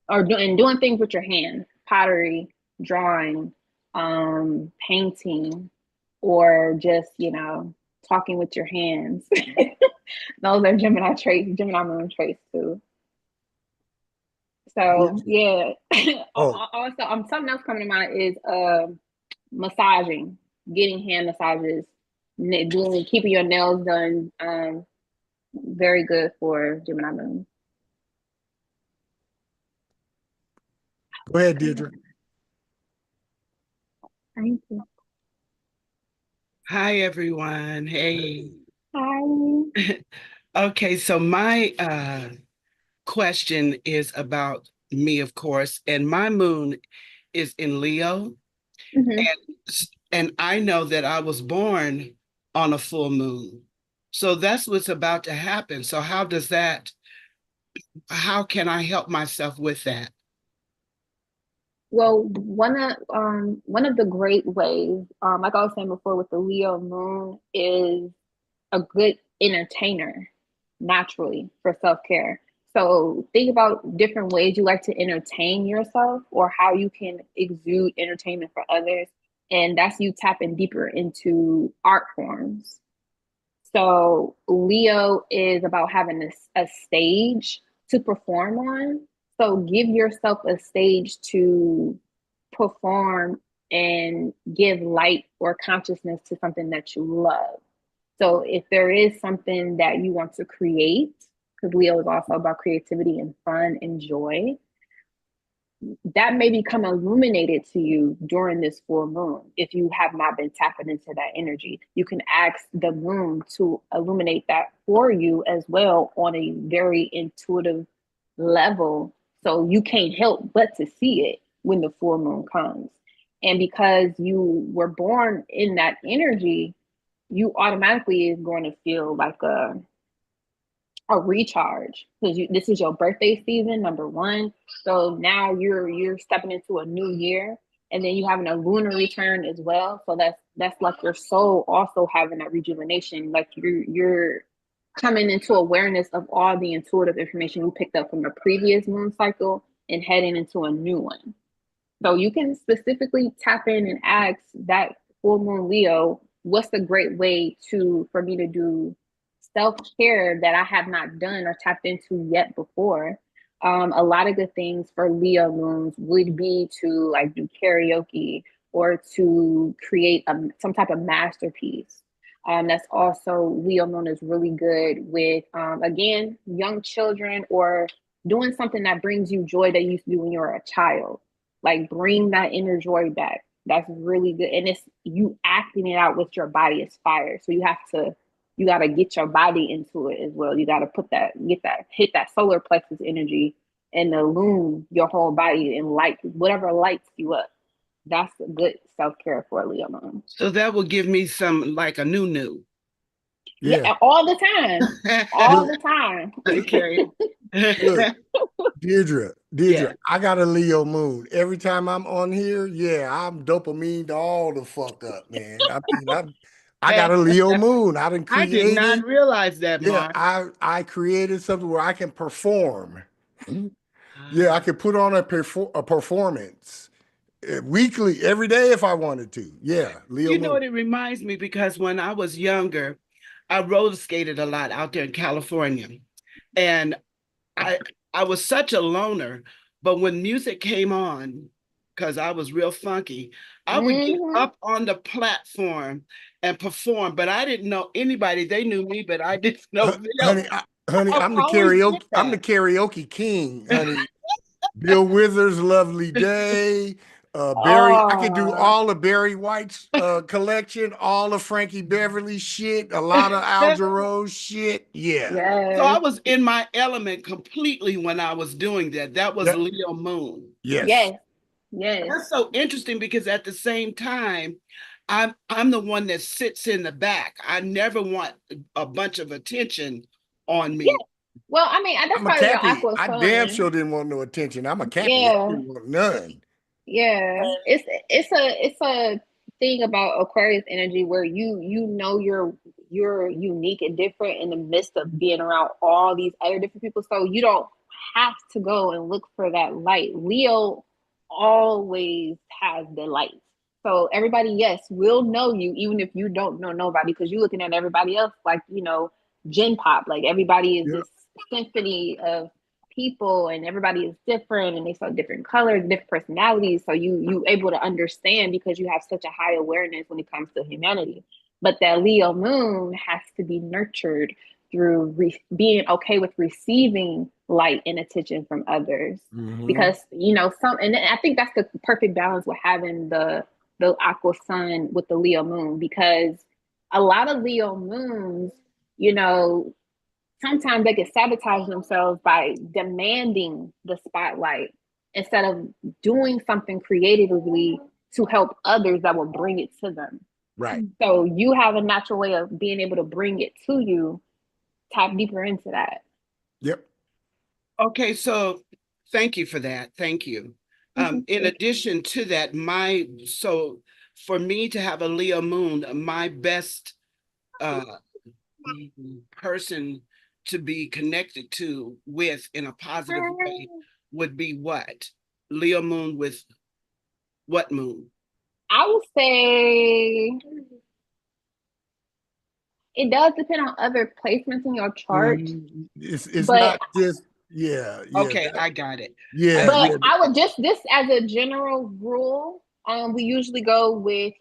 S2: or doing things with your hands, pottery, drawing, painting, or just, talking with your hands. Those are Gemini traits, Gemini moon traits too. So yeah. Also, something else coming to mind is massaging, getting hand massages, keeping your nails done. Very good for Gemini moon.
S1: Go ahead, Deirdre.
S2: Thank you.
S5: Hi, everyone. Hey.
S2: Hi.
S5: Okay, so my question is about me, of course, and my moon is in Leo. And I know that I was born on a full moon. So that's what's about to happen. So how can I help myself with that?
S2: Well, one of the great ways, like I was saying before, with the Leo moon, is a good entertainer naturally for self-care. So think about different ways you like to entertain yourself, or how you can exude entertainment for others. And that's you tapping deeper into art forms. So Leo is about having a stage to perform on. So give yourself a stage to perform and give light or consciousness to something that you love. So if there is something that you want to create, because Leo is also about creativity and fun and joy, that may become illuminated to you during this full moon. If you have not been tapping into that energy, you can ask the moon to illuminate that for you as well on a very intuitive level. So you can't help but to see it when the full moon comes. And because you were born in that energy, you automatically is going to feel like a recharge, because this is your birthday season, number one. So now you're stepping into a new year, and then you having a lunar return as well. So that's like your soul also having that rejuvenation. Like you're coming into awareness of all the intuitive information you picked up from the previous moon cycle and heading into a new one. So you can specifically tap in and ask that full moon Leo, what's a great way for me to do self-care that I have not done or tapped into yet before? A lot of good things for Leo moons would be to like do karaoke, or to create some type of masterpiece. That's also, Leo moon is really good with, again, young children, or doing something that brings you joy that you used to do when you were a child. Like bring that inner joy back. That's really good. And it's you acting it out with your body is fire. So you got to get your body into it as well. You got to hit that solar plexus energy and illume your whole body and light, whatever lights you up. That's a good self-care for a Leo moon.
S5: So that will give me some, like a new.
S2: Yeah, all the time. All the time.
S5: Okay.
S1: Look, Deirdre,
S5: Yeah.
S1: I got a Leo moon. Every time I'm on here, I'm dopamine all the fuck up, man. I mean, I got a Leo moon. I done
S5: I
S1: created.
S5: did not realize that, Mark.
S1: I created something where I can perform. Yeah, I can put on a performance weekly, every day if I wanted to. Yeah, Leo
S5: You know
S1: moon.
S5: what it reminds me, because when I was younger, I roller skated a lot out there in California. And I I was such a loner, but when music came on, because I was real funky, I would get up on the platform and perform, but I didn't know anybody. They knew me, but I didn't know them.
S1: Honey,
S5: I've
S1: I'm the
S5: always did
S1: karaoke. I'm the
S5: that.
S1: karaoke king, honey. Bill Withers, Lovely Day, Barry. I could do
S2: Oh,
S1: all of Barry White's collection, all of Frankie Beverly shit, a lot of Al Jarreau shit. Yeah.
S5: So I
S2: yes,
S5: was in my element completely when I was doing that. That was
S1: That,
S5: Leo Moon.
S1: yes.
S2: yes, yes.
S5: That's so interesting because at the same time, I'm the one that sits in the back. I never want a bunch of attention on
S2: Yeah.
S5: me.
S2: Well, I mean, that's
S1: I'm a
S2: probably your
S1: Cappy.
S2: aqua
S1: I damn sure
S2: sun.
S1: didn't want no attention. I'm a Cappy. I
S2: Yeah,
S1: didn't want none.
S2: yeah. It's a thing about Aquarius energy where you know you're unique and different in the midst of being around all these other different people. So you don't have to go and look for that light. Leo always has the light. So everybody, yes, will know you even if you don't know nobody because you're looking at everybody else like, gen pop. Like everybody is
S1: Yeah.
S2: this symphony of people and everybody is different and they saw different colors, different personalities. So you able to understand because you have such a high awareness when it comes to humanity. But that Leo moon has to be nurtured through being okay with receiving light and attention from others.
S1: Mm-hmm.
S2: Because some, and I think that's the perfect balance with having the aqua sun with the Leo moon, because a lot of Leo moons, you know, sometimes they can sabotage themselves by demanding the spotlight instead of doing something creatively to help others that will bring it to them.
S1: Right.
S2: So you have a natural way of being able to bring it to you. Tap deeper into that.
S1: Yep.
S5: Okay, so thank you for that. Thank you. In addition to that, so for me to have a Leo moon, my best uh, person to be connected to with in a positive way would be what? Leo moon with what moon?
S2: I would say it does depend on other placements in your chart,
S1: It's
S2: but
S1: not just yeah
S5: Okay, I got it. I
S1: yeah
S2: but
S1: yeah
S2: I would just this as a general rule. We usually go with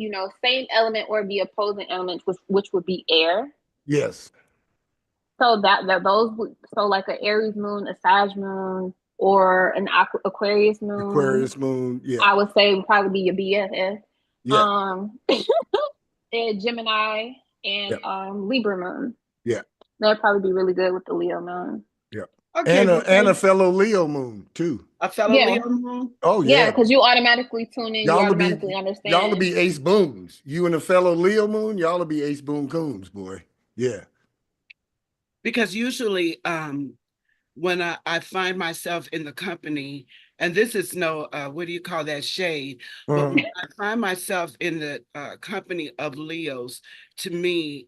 S2: same element or the opposing element, which would be air.
S1: yes
S2: So that those so like an Aries moon, a Sag moon, or an Aquarius moon,
S1: Aquarius moon yeah
S2: I would say would probably be your BFF.
S1: yeah
S2: Um, and Gemini
S1: yeah
S2: and Libra moon.
S1: yeah
S2: That'd probably be really good with the Leo moon.
S1: yeah
S5: Okay, well,
S1: and a fellow Leo moon too.
S5: a fellow
S2: Yeah,
S5: Leo moon.
S1: Oh
S2: yeah,
S1: yeah,
S2: because you automatically tune in, you
S1: y'all will
S2: automatically
S1: be y'all will
S2: understand.
S1: be ace booms. You and a fellow Leo moon, y'all will be ace boom coons, boy. Yeah.
S5: Because usually when I find myself in the company, and this is no, what do you call that, shade, but when
S1: Uh-huh.
S5: I find myself in the company of Leos, to me,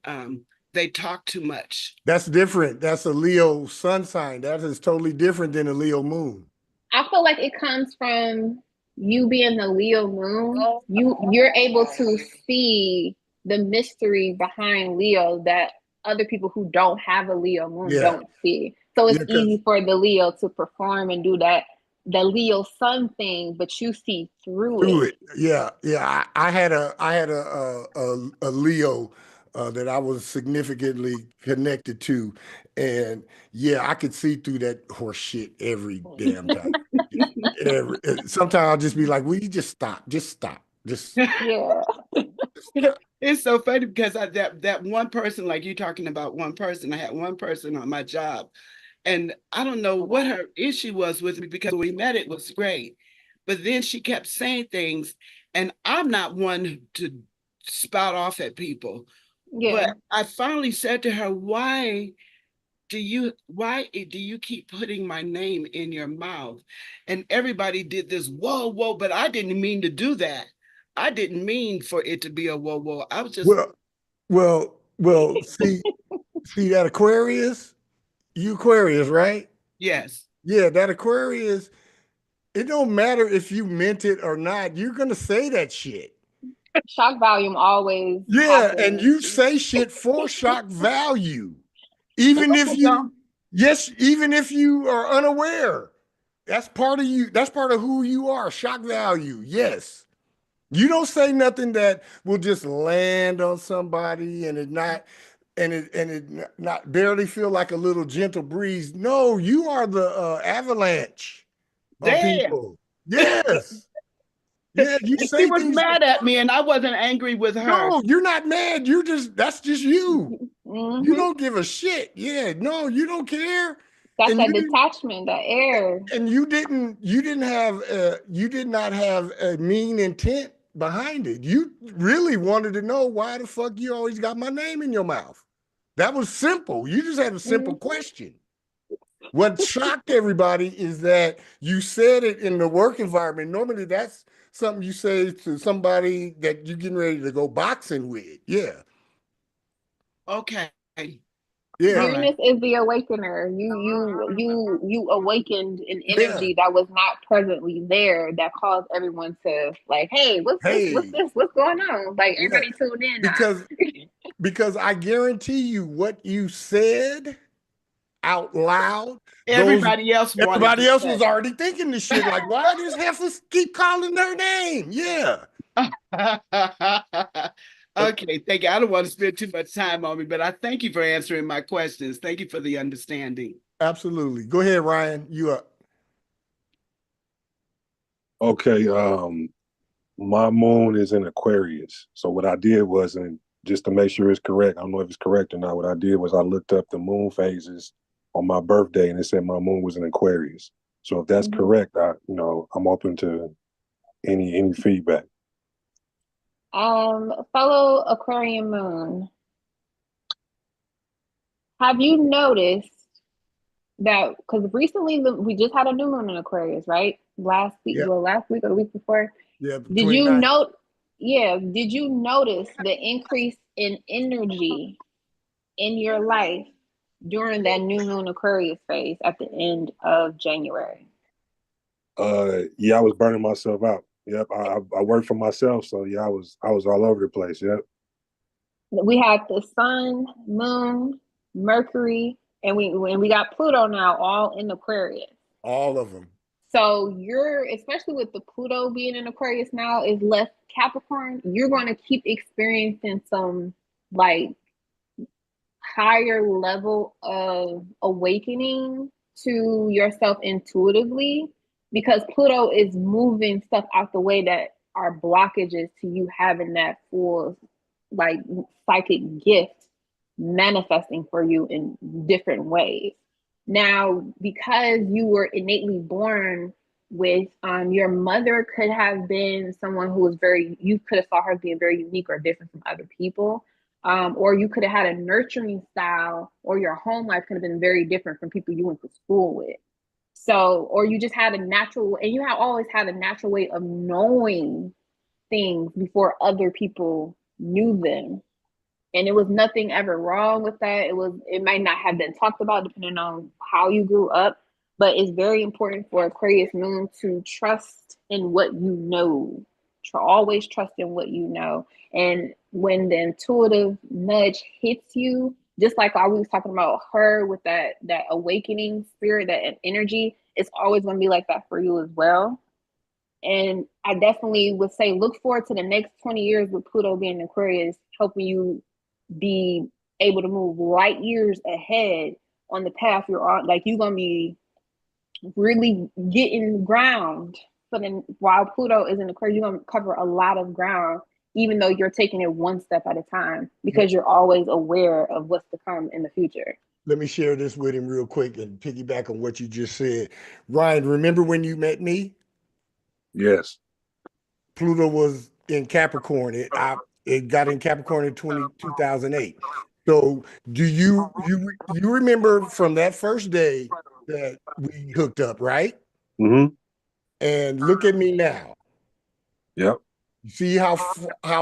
S5: they talk too much.
S1: That's different. That's a Leo sun sign. That is totally different than a Leo moon.
S2: I feel like it comes from you being the Leo moon. You're able to see the mystery behind Leo that other people who don't have a Leo moon
S1: Yeah.
S2: don't see. So
S1: Yeah,
S2: it's
S1: because
S2: easy for the Leo to perform and do that the Leo sun thing, but you see through
S1: through
S2: it.
S1: it. Yeah, yeah. I had a Leo that I was significantly connected to, and yeah, I could see through that horse shit every damn time. Sometimes I'll just be like, "Will you just stop? Just stop. Just
S2: Yeah.
S1: stop."
S5: It's so funny because that one person, like you talking about one person, I had one person on my job, and I don't know what her issue was with me because when we met, it was great. But then she kept saying things, and I'm not one to spout off at people.
S2: Yeah.
S5: But I finally said to her, why do you keep putting my name in your mouth? And everybody did this, whoa, whoa, but I didn't mean to do that. I didn't mean for it to be a whoa, whoa. I was just,
S1: Well, well. See that Aquarius. You Aquarius, right?
S5: yes.
S1: Yeah, that Aquarius. It don't matter if you meant it or not. You're gonna say that shit.
S2: Shock volume always
S1: Yeah, and
S2: happens.
S1: you say shit for shock value. Even if you, yes, even if you are unaware, that's part of you. That's part of who you are. Shock value. Yes. You don't say nothing that will just land on somebody and it not barely feel like a little gentle breeze. No, you are the avalanche of
S5: Damn.
S1: people. Yes. Yeah, you
S5: And she
S1: say
S5: was
S1: things.
S5: mad at me, and I wasn't angry with her.
S1: No, you're not mad. You're just that's just you. You
S2: Mm-hmm.
S1: don't give a shit. Yeah, no, you don't care.
S2: That's
S1: And
S2: that
S1: you didn't
S2: detachment, that air.
S1: and you did not have a mean intent behind it. You really wanted to know why the fuck you always got my name in your mouth. That was simple. You just had a simple question. What shocked everybody is that you said it in the work environment. Normally that's something you say to somebody that you're getting ready to go boxing with. Yeah.
S5: Okay.
S1: Yeah.
S2: Uranus is the awakener. You awakened an
S1: Yeah.
S2: energy that was not presently there, that caused everyone to like, hey, what's this? What's
S1: Hey.
S2: this? What's going on? Like
S1: Yeah.
S2: everybody tune in now.
S1: Because I guarantee you what you said out loud,
S5: Everybody else wanted
S1: everybody
S5: to
S1: else
S5: say.
S1: was already thinking this shit. Like, why does heifers keep calling her name? Yeah.
S5: Okay, thank you. I don't want to spend too much time on me, but I thank you for answering my questions. Thank you for the understanding.
S1: Absolutely. Go ahead, Ryan. You up.
S3: Okay, my moon is in Aquarius. So what I did was, and just to make sure it's correct, I don't know if it's correct or not, what I did was I looked up the moon phases on my birthday and it said my moon was in Aquarius. So if that's correct, I'm open to any feedback.
S2: Fellow Aquarian moon, have you noticed that because recently we just had a new moon in Aquarius, right? Last week,
S1: Yep.
S2: well, last week or the week before.
S1: Yeah.
S2: Did you note? Yeah. Did you notice the increase in energy in your life during that new moon Aquarius phase at the end of January?
S3: Yeah, I was burning myself out. Yep, I worked for myself, so yeah, I was all over the place. Yep.
S2: We had the sun, moon, Mercury, and we got Pluto now, all in Aquarius.
S1: All of them.
S2: So you're, especially with the Pluto being in Aquarius now, is less Capricorn. You're going to keep experiencing some like higher level of awakening to yourself intuitively, because Pluto is moving stuff out the way that are blockages to you having that full like psychic gift manifesting for you in different ways. Now, because you were innately born with your mother could have been someone who was very, you could have saw her being very unique or different from other people. Or you could have had a nurturing style, or your home life could have been very different from people you went to school with. So, or you just had a natural, and you have always had a natural way of knowing things before other people knew them. And it was nothing ever wrong with that. It might not have been talked about depending on how you grew up, but it's very important for Aquarius moon to trust in what you know. Always trust in what you know. And when the intuitive nudge hits you, just like I was talking about her with that awakening spirit, that energy, it's always going to be like that for you as well. And I definitely would say look forward to the next 20 years with Pluto being in Aquarius, helping you be able to move light years ahead on the path you're on. Like you're going to be really getting ground. But then while Pluto is in Aquarius, you're going to cover a lot of ground, even though you're taking it one step at a time, because you're always aware of what's to come in the future.
S1: Let me share this with him real quick and piggyback on what you just said. Ryan, remember when you met me?
S3: Yes.
S1: Pluto was in Capricorn. It got in Capricorn in 2008. So do you remember from that first day that we hooked up, right?
S3: Mm-hmm.
S1: And look at me now.
S3: Yep.
S1: You see how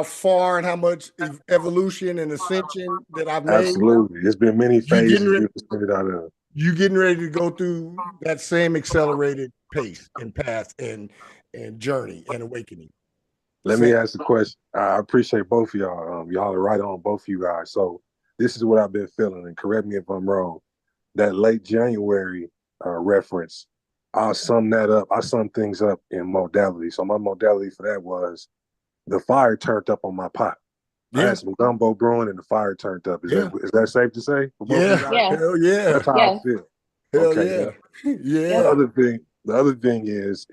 S1: far and how much evolution and ascension that I've made?
S3: Absolutely. It's been many phases
S1: You getting ready to go through that same accelerated pace and path and journey and awakening.
S3: Let me ask the question. I appreciate both of y'all. Y'all are right on, both of you guys. So this is what I've been feeling, and correct me if I'm wrong. That late January reference, I'll sum that up. I sum things up in modality. So my modality for that was the fire turned up on my pot. I had some gumbo brewing and the fire turned up. Is that safe to say? For both of you guys?
S1: Hell yeah.
S3: That's how I feel.
S1: Hell yeah. Yeah.
S3: The other thing is,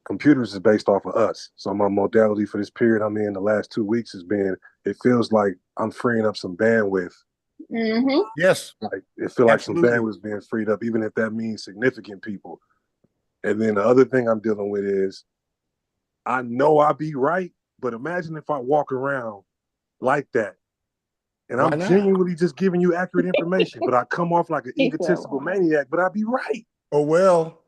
S3: computers is based off of us. So my modality for this period I'm in the last 2 weeks has been, it feels like I'm freeing up some bandwidth.
S2: Mm-hmm.
S1: Yes.
S3: Like it feels like some bandwidth is being freed up, even if that means significant people. And then the other thing I'm dealing with is, I know I be right, but imagine if I walk around like that and I'm genuinely just giving you accurate information, but I come off like an egotistical maniac, but I be right.
S1: Oh, well,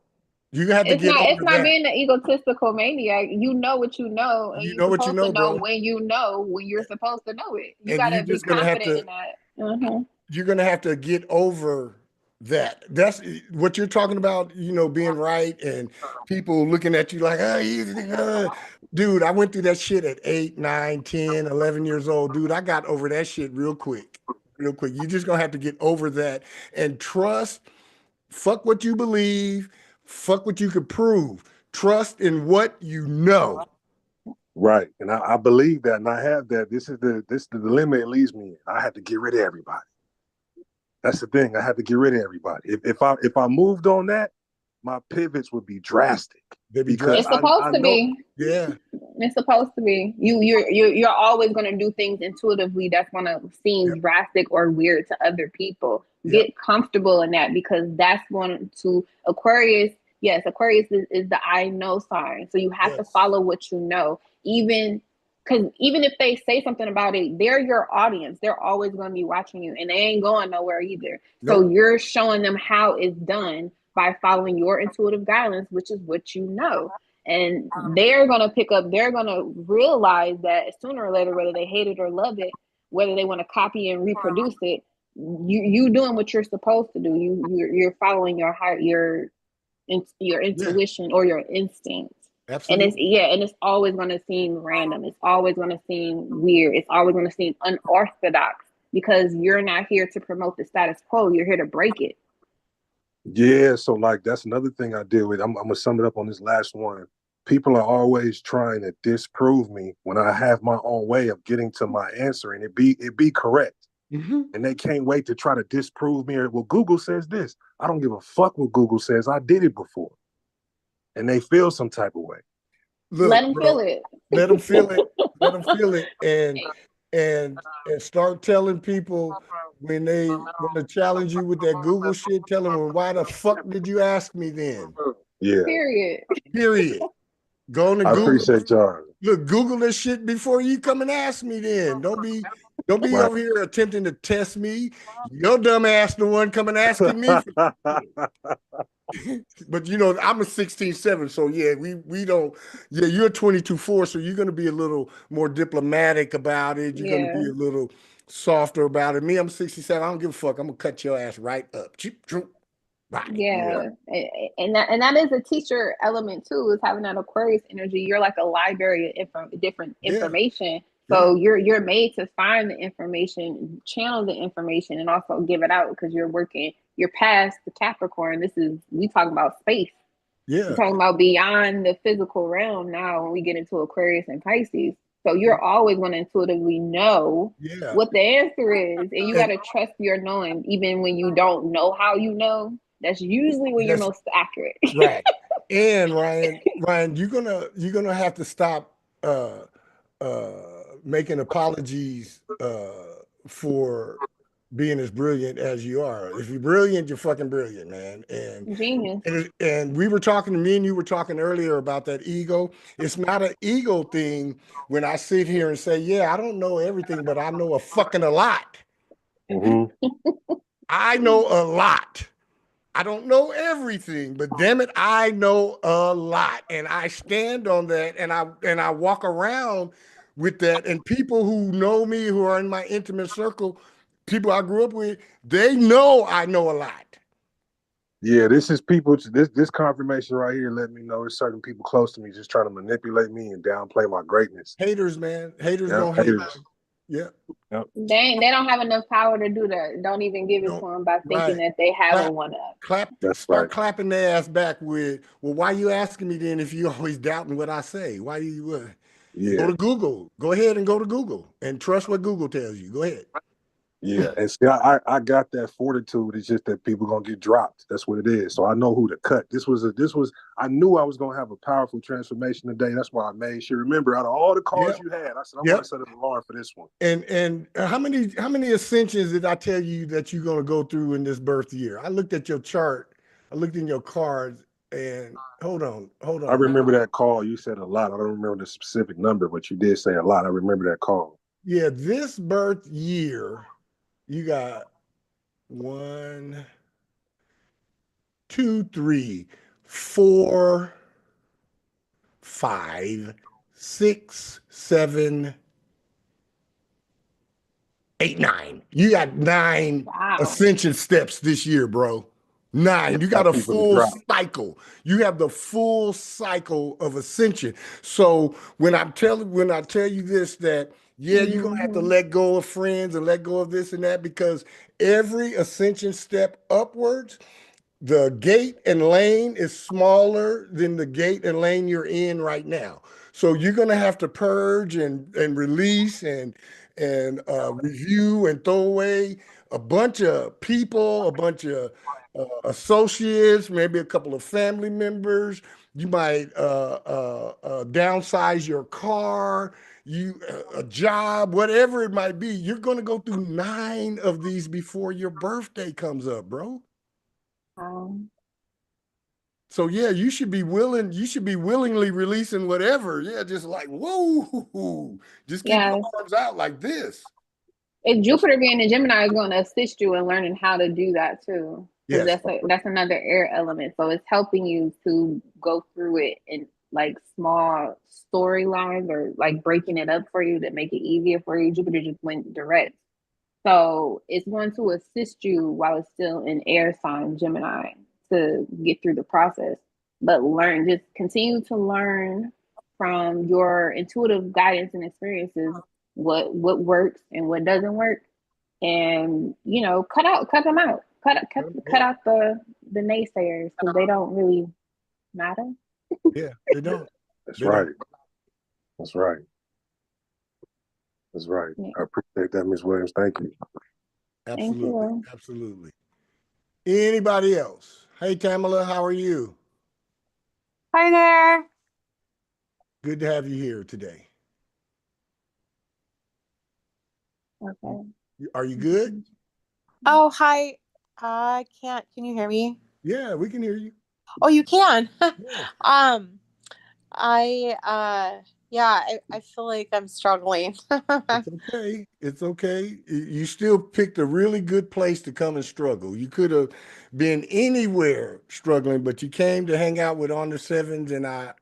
S1: you have to get over
S2: It's not being an egotistical maniac. You know what you know, and
S1: you know what you know,
S2: bro. When you're supposed to know it. You gotta be confident in that. Mm-hmm.
S1: You're gonna have to get over that. That's what you're talking about, being right and people looking at you like, dude, I went through that shit at 8, 9, 10, 11 years old. Dude, I got over that shit real quick. You're just gonna have to get over that and trust. Fuck what you believe. Fuck what you could prove. Trust in what you know.
S3: Right. And I believe that, and I have that. This is the dilemma it leaves me in. I have to get rid of everybody. That's the thing. I have to get rid of everybody. If I moved on that, my pivots would be drastic.
S2: It's supposed to be.
S1: Yeah.
S2: It's supposed to be. You're always gonna do things intuitively that's gonna seem drastic or weird to other people. Get comfortable in that, because that's going to Aquarius. Yes, Aquarius is the I know sign. So you have to follow what you know. Even if they say something about it, they're your audience. They're always going to be watching you, and they ain't going nowhere either. Nope. So you're showing them how it's done by following your intuitive guidance, which is what you know. And they're going to pick up, they're going to realize that sooner or later, whether they hate it or love it, whether they want to copy and reproduce it, you doing what you're supposed to do. You're following your heart, your intuition or your instincts. Absolutely. And it's always going to seem random. It's always going to seem weird. It's always going to seem unorthodox, because you're not here to promote the status quo. You're here to break it.
S3: Yeah, so like that's another thing I deal with. I'm gonna sum it up on this last one. People are always trying to disprove me when I have my own way of getting to my answer, and it be correct. Mm-hmm. And they can't wait to try to disprove me. Well, Google says this. I don't give a fuck what Google says. I did it before. And they feel some type of way.
S2: Look, let them feel it.
S1: Let them feel it. Let them feel it. And start telling people when they want to challenge you with that Google shit, tell them, well, why the fuck did you ask me then?
S3: Yeah.
S2: Period.
S1: Go to
S3: I
S1: Google.
S3: Appreciate y'all.
S1: Look, Google this shit before you come and ask me then. Don't be right. Over here attempting to test me. Your dumb ass the one coming asking me. But I'm a 16-7, so yeah, we don't. Yeah, you're a 22-4, so you're gonna be a little more diplomatic about it. You're gonna be a little softer about it. Me, I'm 67. I don't give a fuck. I'm gonna cut your ass right up.
S2: Right. Yeah. And that is a teacher element too, is having that Aquarius energy. You're like a library of different information. So you're made to find the information, channel the information, and also give it out, because you're past the Capricorn. We talk about space. Yeah. We're talking about beyond the physical realm now when we get into Aquarius and Pisces. So you're always going to intuitively know what the answer is. And you got to trust your knowing, even when you don't know how you know. That's usually when you're most accurate.
S1: Right. And Ryan, you're gonna have to stop making apologies for being as brilliant as you are. If you're brilliant, you're fucking brilliant, man. And
S2: genius.
S1: And me and you were talking earlier about that ego. It's not an ego thing when I sit here and say, yeah, I don't know everything, but I know a lot. Mm-hmm. I know a lot. I don't know everything, but damn it, I know a lot, and I stand on that, and I walk around with that. And people who know me, who are in my intimate circle, people I grew up with, they know I know a lot.
S3: Yeah, this is people. This confirmation right here let me know it's certain people close to me just trying to manipulate me and downplay my greatness.
S1: Haters, man. Haters
S3: Yeah,
S1: gonna hate.
S3: haters.
S1: Yeah.
S3: Yep.
S2: They don't have enough power to do that. Don't even give it to them by thinking
S1: Right.
S2: that they have a
S1: Clap,
S2: one up.
S3: That's
S1: start
S3: right.
S1: clapping their ass back with, well, why you asking me then if you always doubting what I say? Why you go
S3: Yeah.
S1: to Google? Go ahead and go to Google and trust what Google tells you. Go ahead.
S3: Yeah, and see, I got that fortitude. It's just that people gonna get dropped. That's what it is. So I know who to cut. I knew I was gonna have a powerful transformation today. That's why I made sure. Remember, out of all the calls you had, I said I want to set an alarm for this one.
S1: And how many ascensions did I tell you that you're gonna go through in this birth year? I looked at your chart. I looked in your cards, and hold on.
S3: I remember that call. You said a lot. I don't remember the specific number, but you did say a lot. I remember that call.
S1: Yeah, this birth year, you got 1, 2, 3, 4, 5, 6, 7, 8, 9. You got 9 ascension steps this year, bro. 9. You got a full cycle. You have the full cycle of ascension. So when I tell you this, that you're gonna have to let go of friends and let go of this and that, because every ascension step upwards, the gate and lane is smaller than the gate and lane you're in right now. So you're gonna have to purge and release and review and throw away a bunch of people, a bunch of associates, maybe a couple of family members. You might downsize your car, a job, whatever it might be. You're gonna go through 9 of these before your birthday comes up, bro. So yeah, you should be willingly releasing whatever. Yeah, just like, whoa, just keep your arms out like this.
S2: And Jupiter being in Gemini is going to assist you in learning how to do that too. Because that's another air element. So it's helping you to go through it in like small storylines, or like breaking it up for you to make it easier for you. Jupiter just went direct. So it's going to assist you while it's still in air sign Gemini to get through the process. But just continue to learn from your intuitive guidance and experiences what works and what doesn't work, and cut them out. Cut out the naysayers, because they don't really matter.
S1: Yeah, they don't.
S3: That's right. That's right. That's right. Yeah. I appreciate that, Ms. Williams. Thank you.
S1: Absolutely. Absolutely. Anybody else? Hey, Tamala, how are you?
S6: Hi there.
S1: Good to have you here today.
S2: Okay.
S1: Are you good?
S6: Oh, hi. Can you hear me?
S1: Yeah, we can hear you.
S6: Oh, you can.
S1: Yeah.
S6: I feel like I'm struggling.
S1: It's okay. It's okay. You still picked a really good place to come and struggle. You could have been anywhere struggling, but you came to hang out with On the Sevens, and I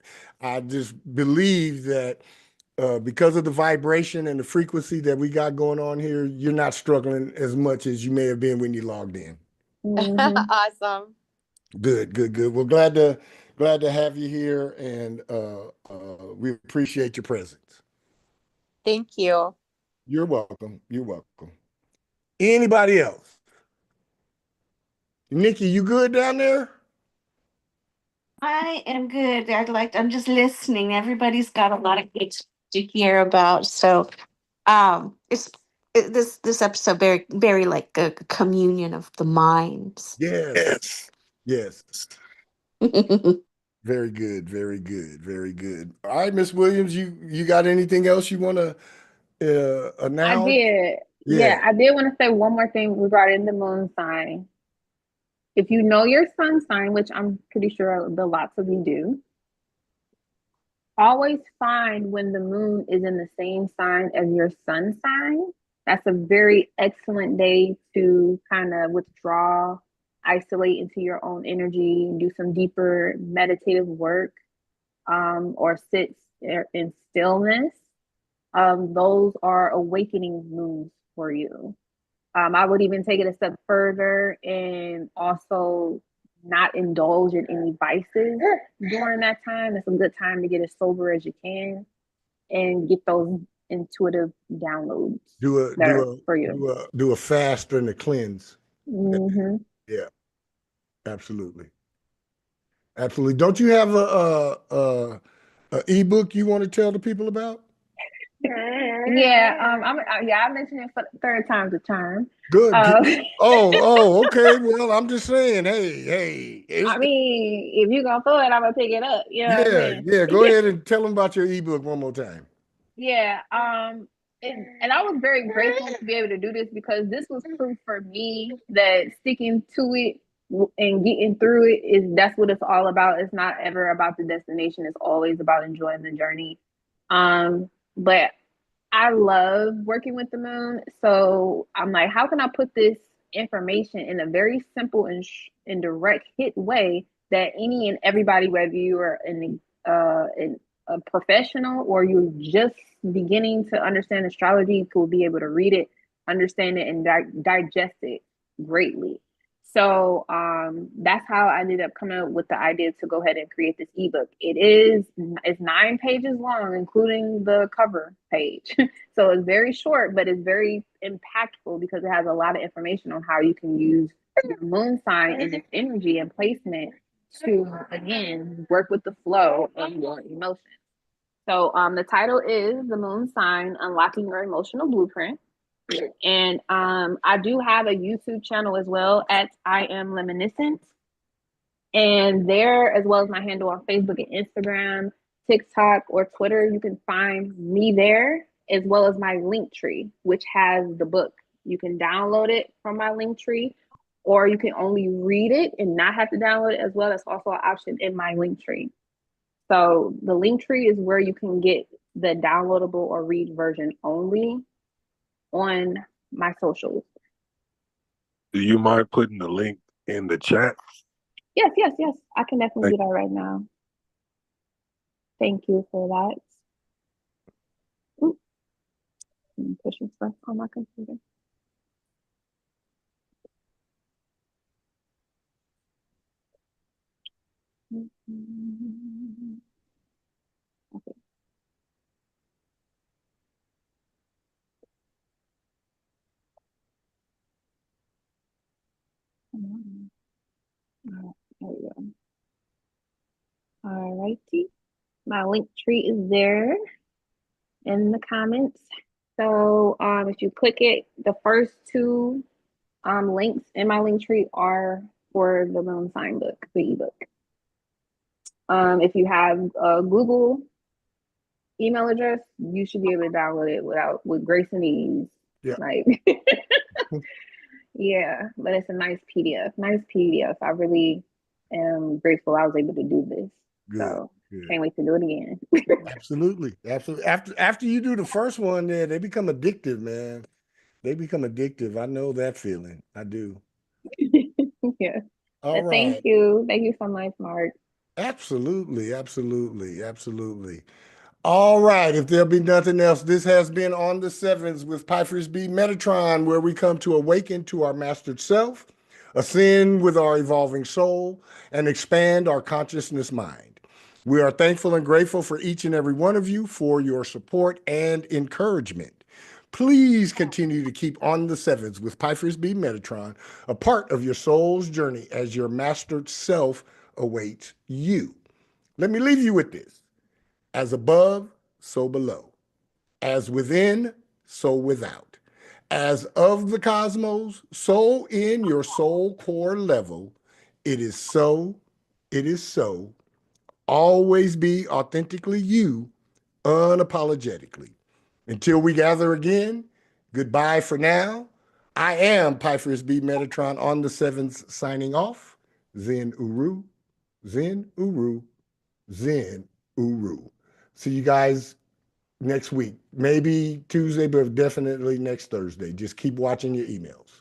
S1: just believe that because of the vibration and the frequency that we got going on here, you're not struggling as much as you may have been when you logged in.
S6: Awesome.
S1: Good. Well, glad to have you here, and we appreciate your presence.
S6: Thank you.
S1: You're welcome. Anybody else? Nikki, you good down there?
S7: I am good. I'm just listening. Everybody's got a lot of good to hear about. So this episode very, very like a communion of the minds.
S1: Yes. Very good. All right, Miss Williams, you got anything else you want to announce?
S2: I did. Yeah, I did want to say one more thing regarding the moon sign. If you know your sun sign, which I'm pretty sure the lots of you do, always find when the moon is in the same sign as your sun sign. That's a very excellent day to kind of withdraw, isolate into your own energy, do some deeper meditative work, or sit in stillness. Those are awakening moons for you. I would even take it a step further and also not indulge in any vices during that time. It's a good time to get as sober as you can and get those intuitive downloads that are for you.
S1: Do a fast and a cleanse.
S2: Mm-hmm.
S1: Yeah, absolutely. Absolutely. Don't you have a ebook you want to tell the people about?
S2: Yeah, I mentioned it for the third time's a charm.
S1: Good. Okay. Well, I'm just saying, hey.
S2: I mean, if you're gonna throw it, I'm gonna pick it up. You know what I'm saying?
S1: Yeah. Go ahead and tell them about your ebook one more time.
S2: Yeah. And I was very grateful to be able to do this because this was proof for me that sticking to it and getting through it that's what it's all about. It's not ever about the destination. It's always about enjoying the journey. But I love working with the moon. So I'm like, how can I put this information in a very simple and direct hit way that any and everybody, whether you are a professional or you're just beginning to understand astrology, will be able to read it, understand it, and digest it greatly. So that's how I ended up coming up with the idea to go ahead and create this ebook. It's 9 pages long, including the cover page. So it's very short, but it's very impactful because it has a lot of information on how you can use your moon sign and its energy and placement to, again, work with the flow of your emotions. So the title is The Moon Sign, Unlocking Your Emotional Blueprint. And I do have a YouTube channel as well at I Am Reminiscent. And there, as well as my handle on Facebook and Instagram, TikTok, or Twitter, you can find me there, as well as my link tree, which has the book. You can download it from my link tree, or you can only read it and not have to download it as well. That's also an option in my link tree. So the link tree is where you can get the downloadable or read version only on my socials.
S3: Do you mind putting the link in the chat?
S2: Yes. I can definitely do that right now. Thank you for that. Ooh. I'm pushing stuff on my computer. Okay. All right, there we go. All righty. My link tree is there in the comments. So if you click it, the first 2 links in my link tree are for the moon sign book, the ebook. If you have a Google email address, you should be able to download it with grace and ease.
S1: Yeah.
S2: Like, yeah, but it's a nice PDF. I really am grateful I was able to do this. Good. Can't wait to do it again.
S1: Absolutely. After you do the first one, there they become addictive, man. They become addictive. I know that feeling. I do.
S2: Yeah.
S1: All right.
S2: Thank you so much, Mark.
S1: Absolutely. All right. If there'll be nothing else, this has been On the Sevens with Pfeiffer's B Metatron, where we come to awaken to our mastered self, ascend with our evolving soul, and expand our consciousness mind. We are thankful and grateful for each and every one of you for your support and encouragement. Please continue to keep On the Sevens with Pfeiffer's B Metatron a part of your soul's journey as your mastered self awaits you. Let me leave you with this. As above, so below. As within, so without. As of the cosmos, so in your soul core level, it is so, it is so. Always be authentically you, unapologetically. Until we gather again, goodbye for now. I am Pfeiffer's B Metatron on the Sevens signing off. Zen Uru, Zen Uru, Zen Uru. See you guys next week. Maybe Tuesday, but definitely next Thursday. Just keep watching your emails.